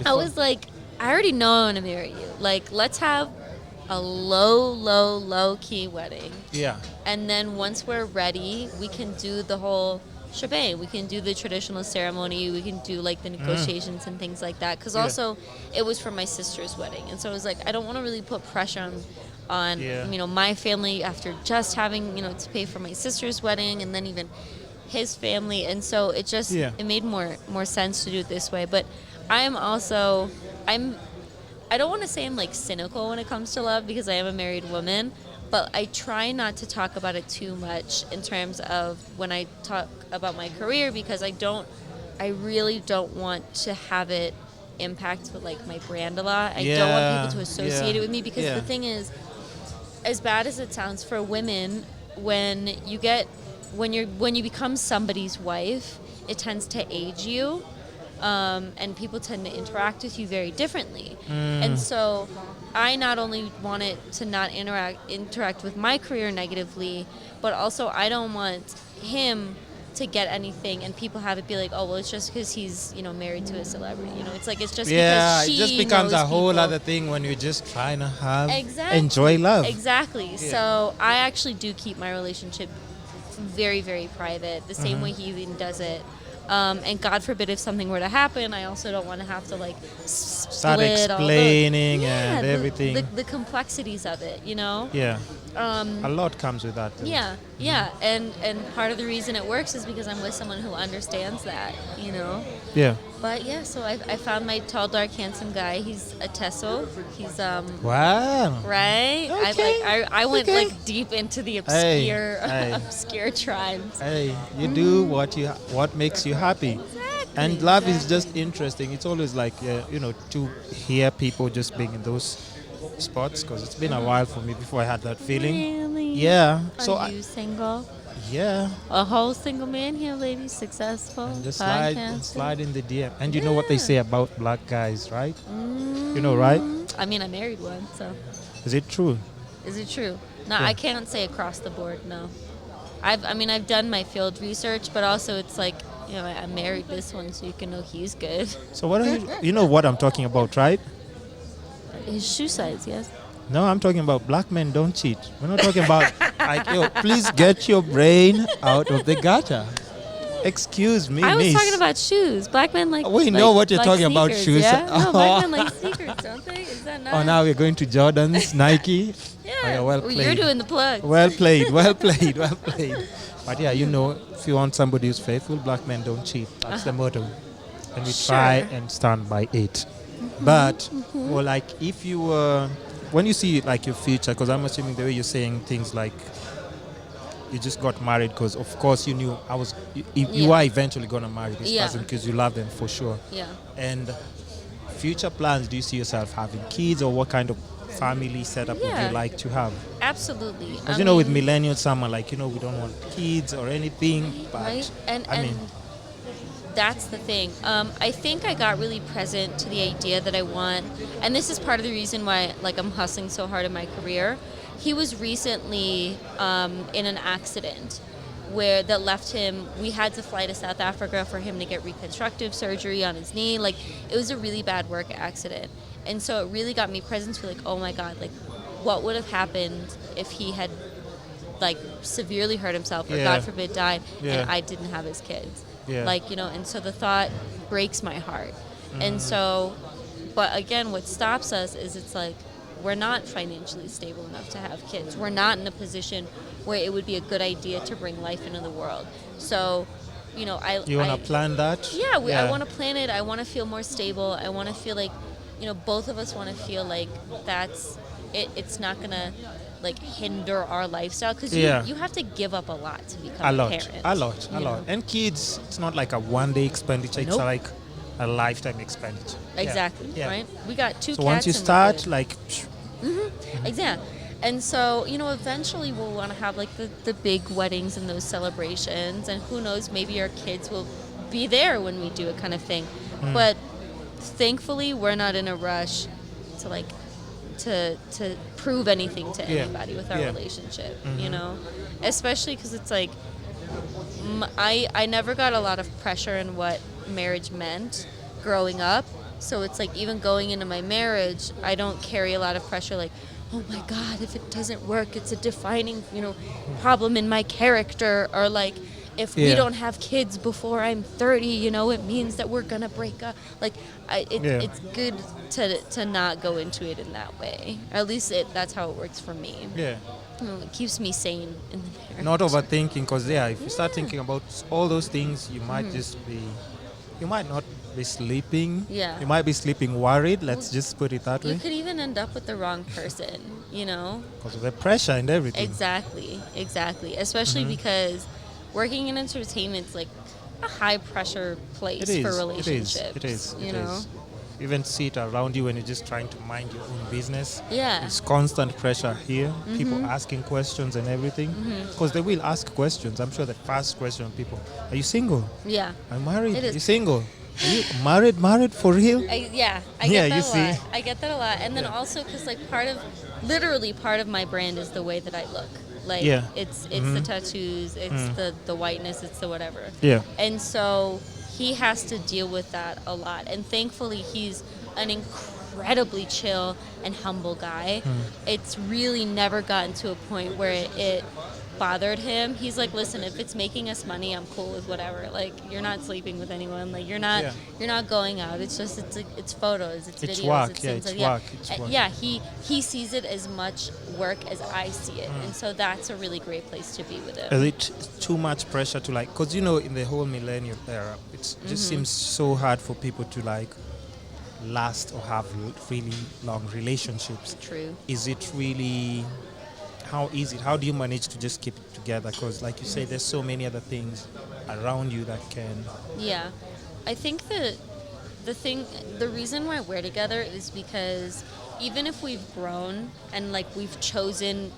I was like, I already know I want to marry you. Let's have a low key wedding. Yeah. And then once we're ready, we can do the whole shebang. We can do the traditional ceremony. We can do the negotiations and things like that. Because also, it was for my sister's wedding, and so I was like, I don't want to really put pressure on my family after just having to pay for my sister's wedding, and then even his family. And so it just it made more sense to do it this way. But I don't want to say I'm cynical when it comes to love, because I am a married woman, but I try not to talk about it too much in terms of when I talk about my career, because I really don't want to have it impact my brand a lot. I don't want people to associate it with me, because the thing is, as bad as it sounds for women, when you become somebody's wife, it tends to age you. And people tend to interact with you very differently. And so I not only want it to not interact with my career negatively, but also I don't want him to get anything and people have it be like, oh, well, it's just because he's married to a celebrity. It's it's just because she it just becomes knows a whole people. other thing when you're just trying to have Exactly. enjoy love. Exactly. Yeah. So I actually do keep my relationship very, very private, the same way he even does it. And God forbid if something were to happen, I also don't want to have to Start split explaining all and everything. the complexities of it, Yeah. A lot comes with that. Yeah, and part of the reason it works is because I'm with someone who understands that, Yeah. But yeah, so I found my tall, dark, handsome guy. He's a Teso. He's Wow. right. Okay. I went Okay. deep into the Hey. obscure tribes. Hey, you do what makes you happy. And love is just interesting. It's always to hear people just being in those spots, because it's been a while for me before I had that feeling. Really? Yeah. Are you single? Yeah. A whole single man here, ladies, successful. And just podcasting. slide in the DM. And you know what they say about black guys, right? You know, right? I mean, I married one, so. Is it true? Is it true? No, Yeah. I can't say across the board, no. I've done my field research, but also it's I married this one, so you can know he's good. So what are you know what I'm talking about, right? His shoe size, yes. No, I'm talking about black men don't cheat. We're not talking about please get your brain out of the gutter. Excuse me, I was miss. talking about shoes. Black men like. We know what you're like talking about, sneakers, shoes. Yeah? No, black men like sneakers, don't they? Is that not? Oh, now we're going to Jordans, Nike. Yeah. well played. You're doing the plug. Well played, well played, well played. But yeah, if you want somebody who's faithful, black men don't cheat. That's the motto. And we try and stand by it. But, if you were, when you see your future, because I'm assuming the way you're saying things you just got married because, of course, you knew you are eventually going to marry this person because you love them for sure. Yeah. And future plans, do you see yourself having kids, or what kind of family setup would you like to have? Absolutely. Because, with millennials, some are we don't want kids or anything. But, right? And that's the thing. I think I got really present to the idea that I want, and this is part of the reason why like I'm hustling so hard in my career. He was recently in an accident where that left him. We had to fly to South Africa for him to get reconstructive surgery on his knee. Like it was a really bad work accident, and so it really got me present to like, oh my God, like what would have happened if he had like severely hurt himself or God forbid died and I didn't have his kids. Like, you know, and so the thought breaks my heart. And so, but again, what stops us is it's like we're not financially stable enough to have kids. We're not in a position where it would be a good idea to bring life into the world. So, you know, You want to plan that? I want to plan it. I want to feel more stable. I want to feel like, you know, both of us want to feel like that's it. It's not gonna like hinder our lifestyle because you have to give up a lot to become a parent. A lot. And kids, it's not like a one-day expenditure. It's like a lifetime expenditure. Exactly. Right. We got 2 cats. So once you start, like. Exactly. And so, you know, eventually we'll want to have like the big weddings and those celebrations, and who knows, maybe our kids will be there when we do it, kind of thing. But thankfully, we're not in a rush to like to prove anything to anybody with our relationship, you know, especially because it's like I never got a lot of pressure in what marriage meant growing up. So it's like even going into my marriage, I don't carry a lot of pressure like, oh my God, if it doesn't work, it's a defining, you know, problem in my character, or like if we don't have kids before I'm 30, you know, it means that we're gonna break up. Like, it's good to not go into it in that way. Or at least that's how it works for me. Yeah. You know, it keeps me sane in the marriage. Not overthinking, because if you start thinking about all those things, you might you might not be sleeping. Yeah. You might be sleeping worried. Let's just put it that way. You could even end up with the wrong person, you know? Because of the pressure and everything. Exactly. Especially because working in entertainment's like a high pressure place for relationships. It is. You know? You even see it around you when you're just trying to mind your own business. Yeah. It's constant pressure here. People asking questions and everything. Because they will ask questions. I'm sure the first question people, are you single? Yeah. Are you married? It is. Are you single? Are you married for real? I get that a lot. I get that a lot. And then also because like part of my brand is the way that I look. Like it's the tattoos, it's the whiteness, it's the whatever. Yeah. And so he has to deal with that a lot. And thankfully he's an incredibly chill and humble guy. It's really never gotten to a point where it bothered him. He's like, listen, if it's making us money, I'm cool with whatever. Like, you're not sleeping with anyone. Like, you're not going out. It's just it's photos, it's videos, work. it's things like work. Yeah, he sees it as much work as I see it, and so that's a really great place to be with him. Is it too much pressure to like? Because you know, in the whole millennial era, it just seems so hard for people to like last or have really long relationships. True. Is it really? How is it? How do you manage to just keep it together? Because, like you say, there's so many other things around you that can. Yeah, I think that the reason why we're together is because even if we've grown and like we've chosen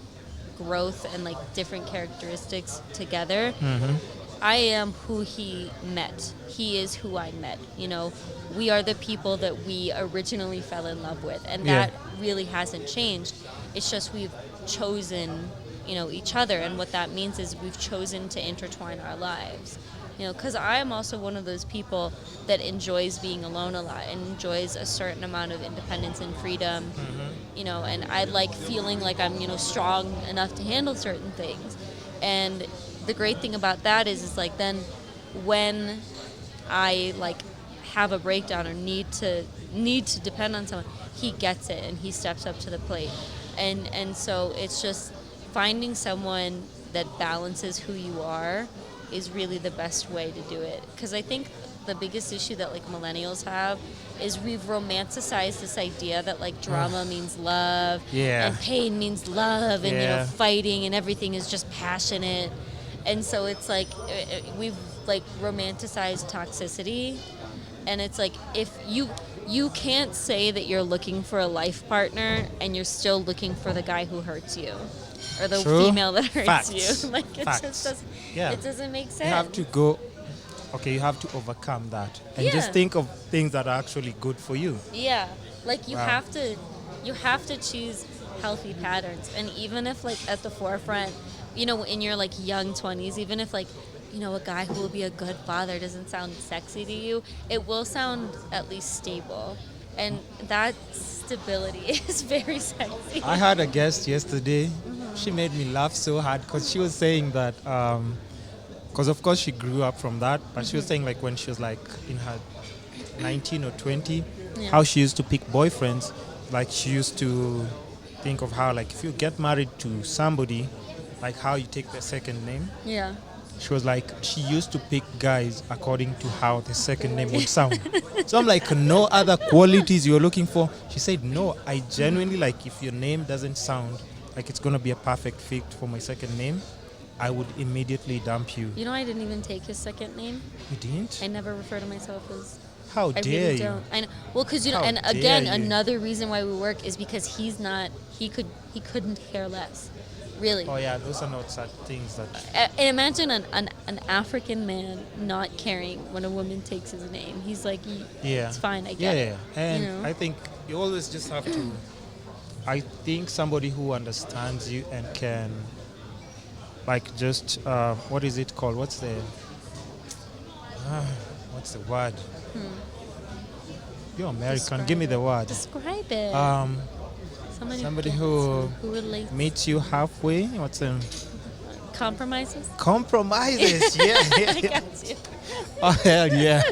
growth and like different characteristics together, I am who he met. He is who I met. You know, we are the people that we originally fell in love with, and that really hasn't changed. It's just we've chosen, you know, each other, and what that means is we've chosen to intertwine our lives. You know, because I am also one of those people that enjoys being alone a lot and enjoys a certain amount of independence and freedom. You know, and I like feeling like I'm, you know, strong enough to handle certain things. And the great thing about that is like then when I like have a breakdown or need to depend on someone, he gets it and he steps up to the plate. And so it's just finding someone that balances who you are is really the best way to do it. Because I think the biggest issue that like millennials have is we've romanticized this idea that like drama means love and pain means love and you know fighting and everything is just passionate. And so it's like we've like romanticized toxicity, and it's like if you can't say that you're looking for a life partner and you're still looking for the guy who hurts you or the female that hurts you. Like it just doesn't it doesn't make sense. You have to go okay, you have to overcome that and just Yeah. think of things that are actually good for you. Yeah, like you Wow. have to choose healthy patterns, and even if like at the forefront, in your like young 20s, even if like a guy who will be a good father doesn't sound sexy to you, it will sound at least stable, and that stability is very sexy. I had a guest yesterday. She made me laugh so hard because she was saying that, because of course she grew up from that, but she was saying like when she was like in her 19 or 20, Yeah. how she used to pick boyfriends. Like she used to think of how like if you get married to somebody, like how you take their second name. Yeah. She was like, she used to pick guys according to how the second name would sound. So I'm like, no other qualities you're looking for? She said, no, I genuinely like if your name doesn't sound like it's going to be a perfect fit for my second name, I would immediately dump you. I didn't even take his second name. You didn't? I never refer to myself as. How I dare really you? don't. I know. Well, because How and dare again, you. another reason why we work is because he's not. He couldn't care less. Really. Oh yeah, those are not such things that... Imagine an African man not caring when a woman takes his name. He's like, Yeah. it's fine, I get it. And I think you always just have to... I think somebody who understands you and can, like, just... what is it called? What's the word? You're American. Describe Give me the it. word. Describe it. Somebody gets who you, who relates. meets you halfway. What's the... Compromises. Compromises. Yeah. I got you. Oh hell yeah.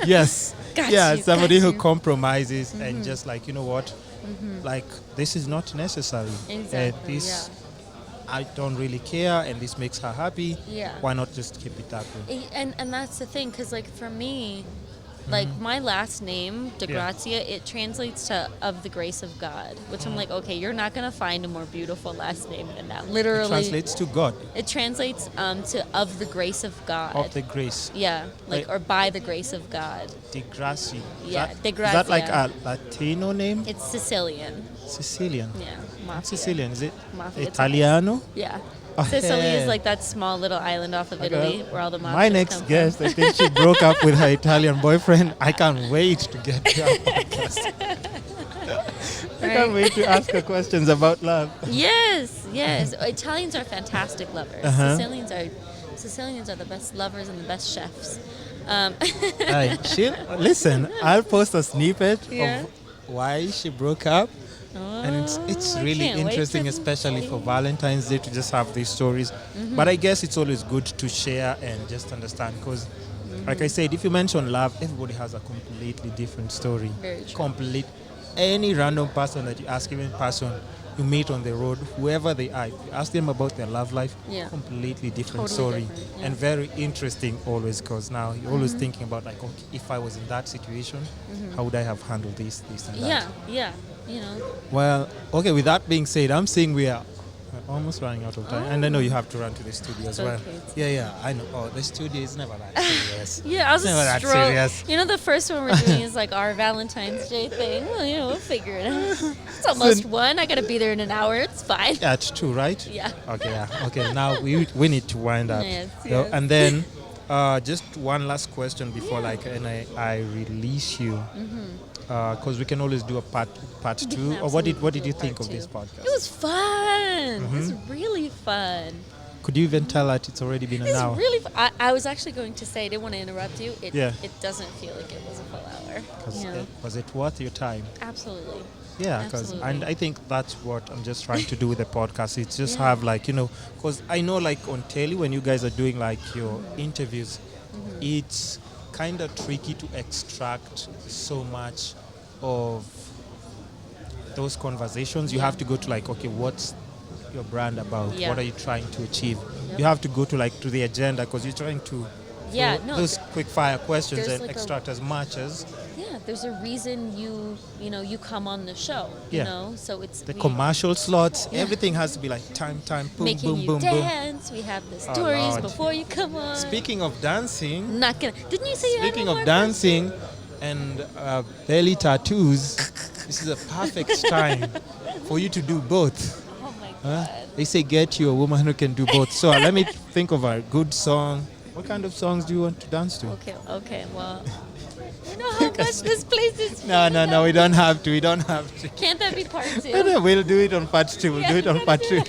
Yes. Got Yeah, you, somebody got who you. compromises and just like, you know what? Like this is not necessary. Exactly, This I don't really care and this makes her happy. Yeah. Why not just keep it that way? And that's the thing, because like for me, like my last name, De Grazia, it translates to of the grace of God, which I'm like, okay, you're not gonna find a more beautiful last name than that. It Literally, translates to God. It translates to of the grace of God. Of the grace. Yeah, like Right. or by the grace of God. De Gracia. Yeah, De Is that like Grazia. a Latino name? It's Sicilian. Sicilian. Yeah, mafia. Not Sicilian, is it? Mafia. Italiano? Yeah. Oh, Sicily yeah. is like that small little island off of Okay. Italy where all the mafia My next guest, I think she broke up with her Italian boyfriend. I can't wait to get to our podcast. I can't wait to ask her questions about love. Yes, yes. Italians are fantastic lovers. Uh-huh. Sicilians are the best lovers and the best chefs. Listen, I'll post a snippet Yeah. of why she broke up. And it's I really can't wait interesting, to especially for see. Valentine's Day, to just have these stories. But I guess it's always good to share and just understand because, like I said, if you mention love, everybody has a completely different story. Very true. Complete. Any random person that you ask, even person you meet on the road, whoever they are, if you ask them about their love life, Yeah. completely different Totally story. different, yeah. And very interesting always because now you're always thinking about like, okay, if I was in that situation, how would I have handled this, and that? Yeah. Well, okay, with that being said, I'm saying we're almost running out of time. And I know you have to run to the studio as well. Okay. Yeah, I know. Oh, the studio is never that serious. Yeah, I was It's never that stroke. serious. The first one we're doing is like our Valentine's Day thing. Well, we'll figure it out. It's almost one. I gotta be there in an hour. It's fine. Yeah, it's true, right? Yeah. Okay, yeah. Okay, now we need to wind up. Yes, So, yes. and then just one last question before I release you. Because we can always do a part two. Or what did you think of this podcast? It was fun. It was really fun. Could you even tell that it's already been an It's hour? really fun. I was actually going to say, I didn't want to interrupt you. It doesn't feel like it was a full hour. Was it worth your time? Absolutely. Yeah, because Absolutely. and I think that's what I'm just trying to do with the podcast. It's just have like because I know like on telly when you guys are doing like your interviews, it's kind of tricky to extract so much of those conversations. You have to go to like, okay, what's your brand about? Yeah. What are you trying to achieve? Yep. You have to go to like to the agenda because you're trying to those quick fire questions there's and like extract as much as there's a reason you come on the show. Yeah. So it's the commercial slots. Everything has to be like time, boom, making boom, you boom, boom. dance. We have the Oh, stories Lord. before you come on. Speaking of dancing, I'm not gonna. Didn't you say you had speaking one of more dancing and belly tattoos, this is a perfect time for you to do both. question? Oh my Huh? god. They say get you a woman who can do both. So let me think of a good song What kind of songs do you want to dance to? Okay. Well, you know how much this place is. No. We don't have to. Can't that be part 2? No, we'll do it on part 2. We'll do it on part 2.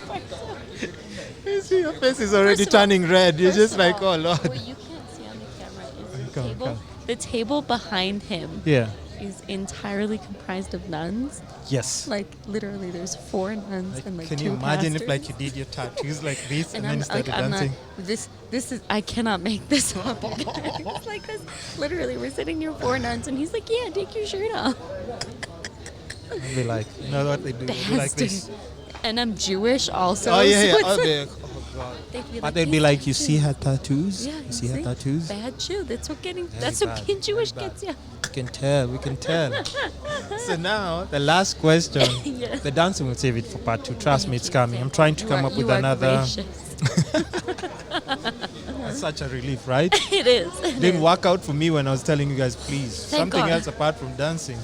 You see, your face is already First of all- turning red. You're First just of like, all, oh Lord. What you can't see on the camera is the Come, table. come. The table behind him Yeah. is entirely comprised of nuns. Yes. Like literally, there's 4 nuns and like Can 2 you imagine if pastors. like you did your tattoos like this and, then I'm you started I'm dancing? not. This is. I cannot make this up. It's like this. Literally, we're sitting here 4 nuns, and he's like, "Yeah, take your shirt off." I'll be like, you know what they do? They do like this. And I'm Jewish also. Oh yeah, so yeah. it's Oh, like- God. they'd be But they'd be like, you see her tattoos? Yeah, You see her tattoos? Bad Jew. That's what getting. Very That's what bad, being Jewish very bad. gets you. We can tell. So now, the last question. Yes. The dancing will save it for part 2. Trust me, it's coming. I'm trying to come up with another. Gracious. That's such a relief, right? It is. Didn't work out for me when I was telling you guys, please. Thank Something God. else apart from dancing.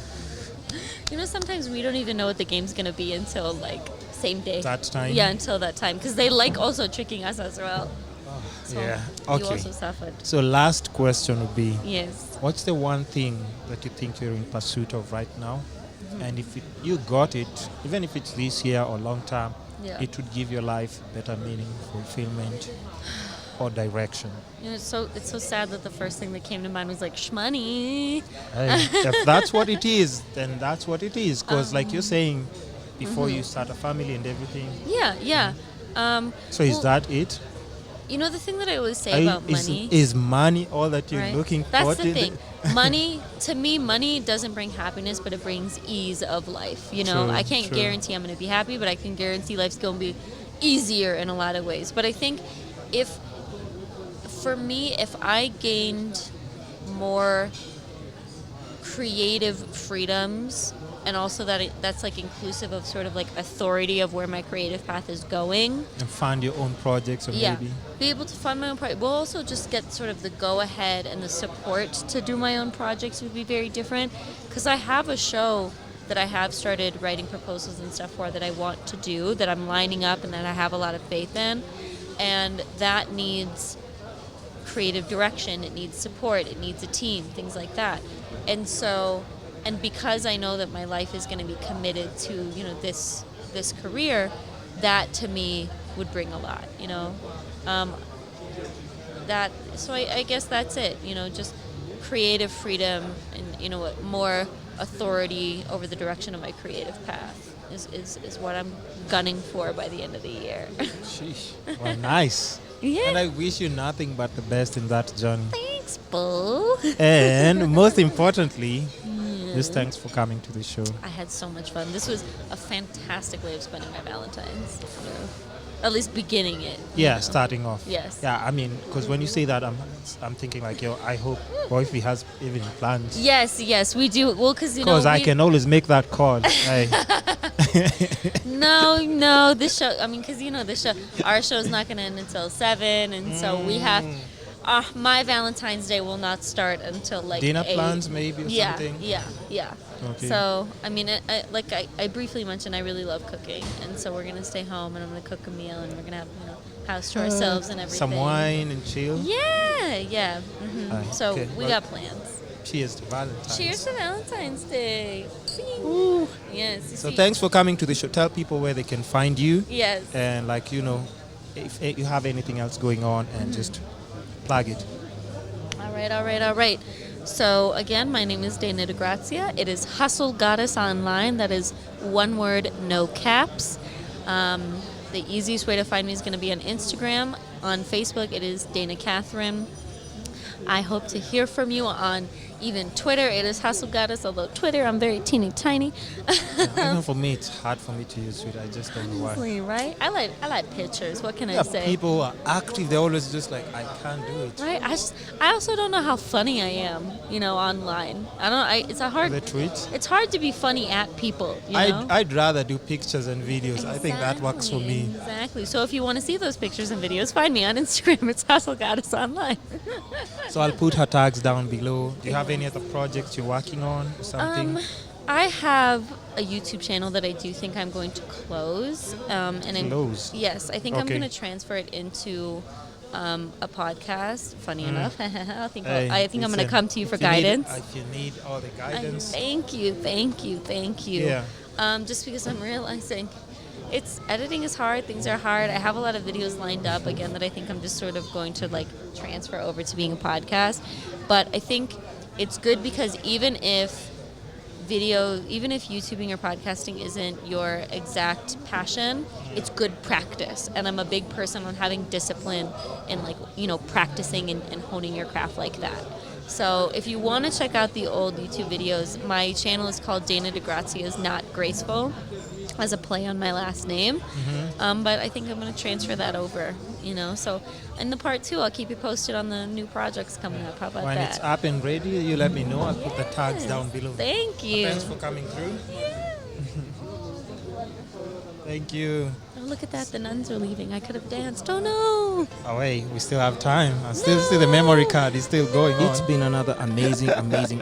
You know, sometimes we don't even know what the game's gonna be until like same day. That time? Yeah, until that time, because they like also tricking us as well. So Yeah. You Okay. also suffered. So last question would be, Yes. what's the one thing that you think you're in pursuit of right now? And if you got it, even if it's this year or long term, Yeah. it would give your life better meaning, fulfillment, or direction. You know, it's so sad that the first thing that came to mind was like shmoney. Hey, if that's what it is, then that's what it is. Because like you're saying, before you start a family and everything. Yeah. So is Well, that it? You know the thing that I always say about money. Is money all that you're Right? looking for? That's the thing. Money, to me, money doesn't bring happiness, but it brings ease of life. You know, True, I can't true. guarantee I'm going to be happy, but I can guarantee life's going to be easier in a lot of ways. But I think for me, if I gained more creative freedoms, and also that's like inclusive of sort of like authority of where my creative path is going. And find your own projects or Yeah, maybe. be able to fund my own project. We'll also just get sort of the go ahead and the support to do my own projects would be very different. Because I have a show that I have started writing proposals and stuff for that I want to do, that I'm lining up and that I have a lot of faith in. And that needs creative direction, it needs support, it needs a team, things like that. And so, and because I know that my life is going to be committed to, you know, this career, that to me would bring a lot, you know. So I guess that's it, you know, just creative freedom and, you know, more authority over the direction of my creative path is what I'm gunning for by the end of the year. Sheesh. Well, nice. Yeah. And I wish you nothing but the best in that journey. Thanks, Boo. And most importantly, just thanks for coming to the show. I had so much fun. This was a fantastic way of spending my Valentine's. You know, at least beginning it. you Yeah, know. starting off. Yes. Yeah, I mean, because when you say that, I'm thinking like, yo, I hope Boyfie has even plans. Yes, we do. Well, because you know, Because I can always make that call. Hey. No, this show. I mean, because you know, our show's not going to end until 7, and so we have. My Valentine's Day will not start until like Dinner 8. plans maybe or something? Yeah. Okay. So, I mean, I briefly mentioned I really love cooking, and so we're going to stay home and I'm going to cook a meal and we're going to have, you know, house to ourselves and everything. Some wine and chill. Yeah. So okay, we well, got plans. Cheers to Valentine's. Cheers to Valentine's Day. Bing. Yes. you So see. thanks for coming to the show. Tell people where they can find you. Yes. And like, you know, if you have anything else going on and just plug it. All right. So again, my name is Dana DeGrazia. It is Hustle Goddess Online. That is one word, no caps. The easiest way to find me is going to be on Instagram. On Facebook, it is Dana Catherine. I hope to hear from you on even Twitter. It is Hustle Goddess, although Twitter, I'm very teeny tiny. Even for me, it's hard for me to use Twitter. I just don't know why. Honestly, right? I like pictures. What can I Yeah, say? people are active. They're always just like, I can't do it. Right? I also don't know how funny I am, you know, online. It's a hard. The tweets. It's hard to be funny at people, you know? I'd rather do pictures and videos. I think that works for me. Exactly. So if you want to see those pictures and videos, find me on Instagram. It's Hustle Goddess Online. So I'll put her tags down below. Do you have any other projects you're working on or something? I have a YouTube channel that I do think I'm going to close. And Close? Yes, I think I'm Okay. going to transfer it into a podcast. Funny enough, I think Hey, I'm going to listen, come to you for if you need- guidance. if you need all the guidance. Thank you. Yeah. Just because I'm realizing editing is hard. Things are hard. I have a lot of videos lined up again that I think I'm just sort of going to like transfer over to being a podcast. But I think it's good because even if YouTubing or podcasting isn't your exact passion, it's good practice. And I'm a big person on having discipline and like, practicing and honing your craft like that. So if you want to check out the old YouTube videos, my channel is called Dana DeGrazia's Not Graceful, as a play on my last name. But I think I'm going to transfer that over, So in the part 2, I'll keep you posted on the new projects coming up. How about When that? it's up and ready, you let me know. I'll put the tags Yes. down below. Thank you. Thanks for coming through. Thank you. Oh, look at that. The nuns are leaving. I could have danced. Oh, no. Oh, wait, we still have time. I still see the memory card is still going It's on. been another amazing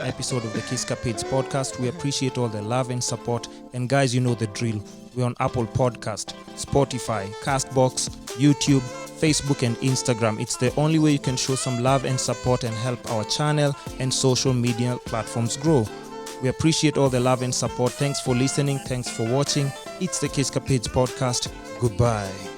episode of the Kisscapades podcast. We appreciate all the love and support. And guys, you know the drill. We're on Apple Podcast, Spotify, Castbox, YouTube, Facebook, and Instagram. It's the only way you can show some love and support and help our channel and social media platforms grow. We appreciate all the love and support. Thanks for listening. Thanks for watching. It's the Kisscapades podcast. Goodbye.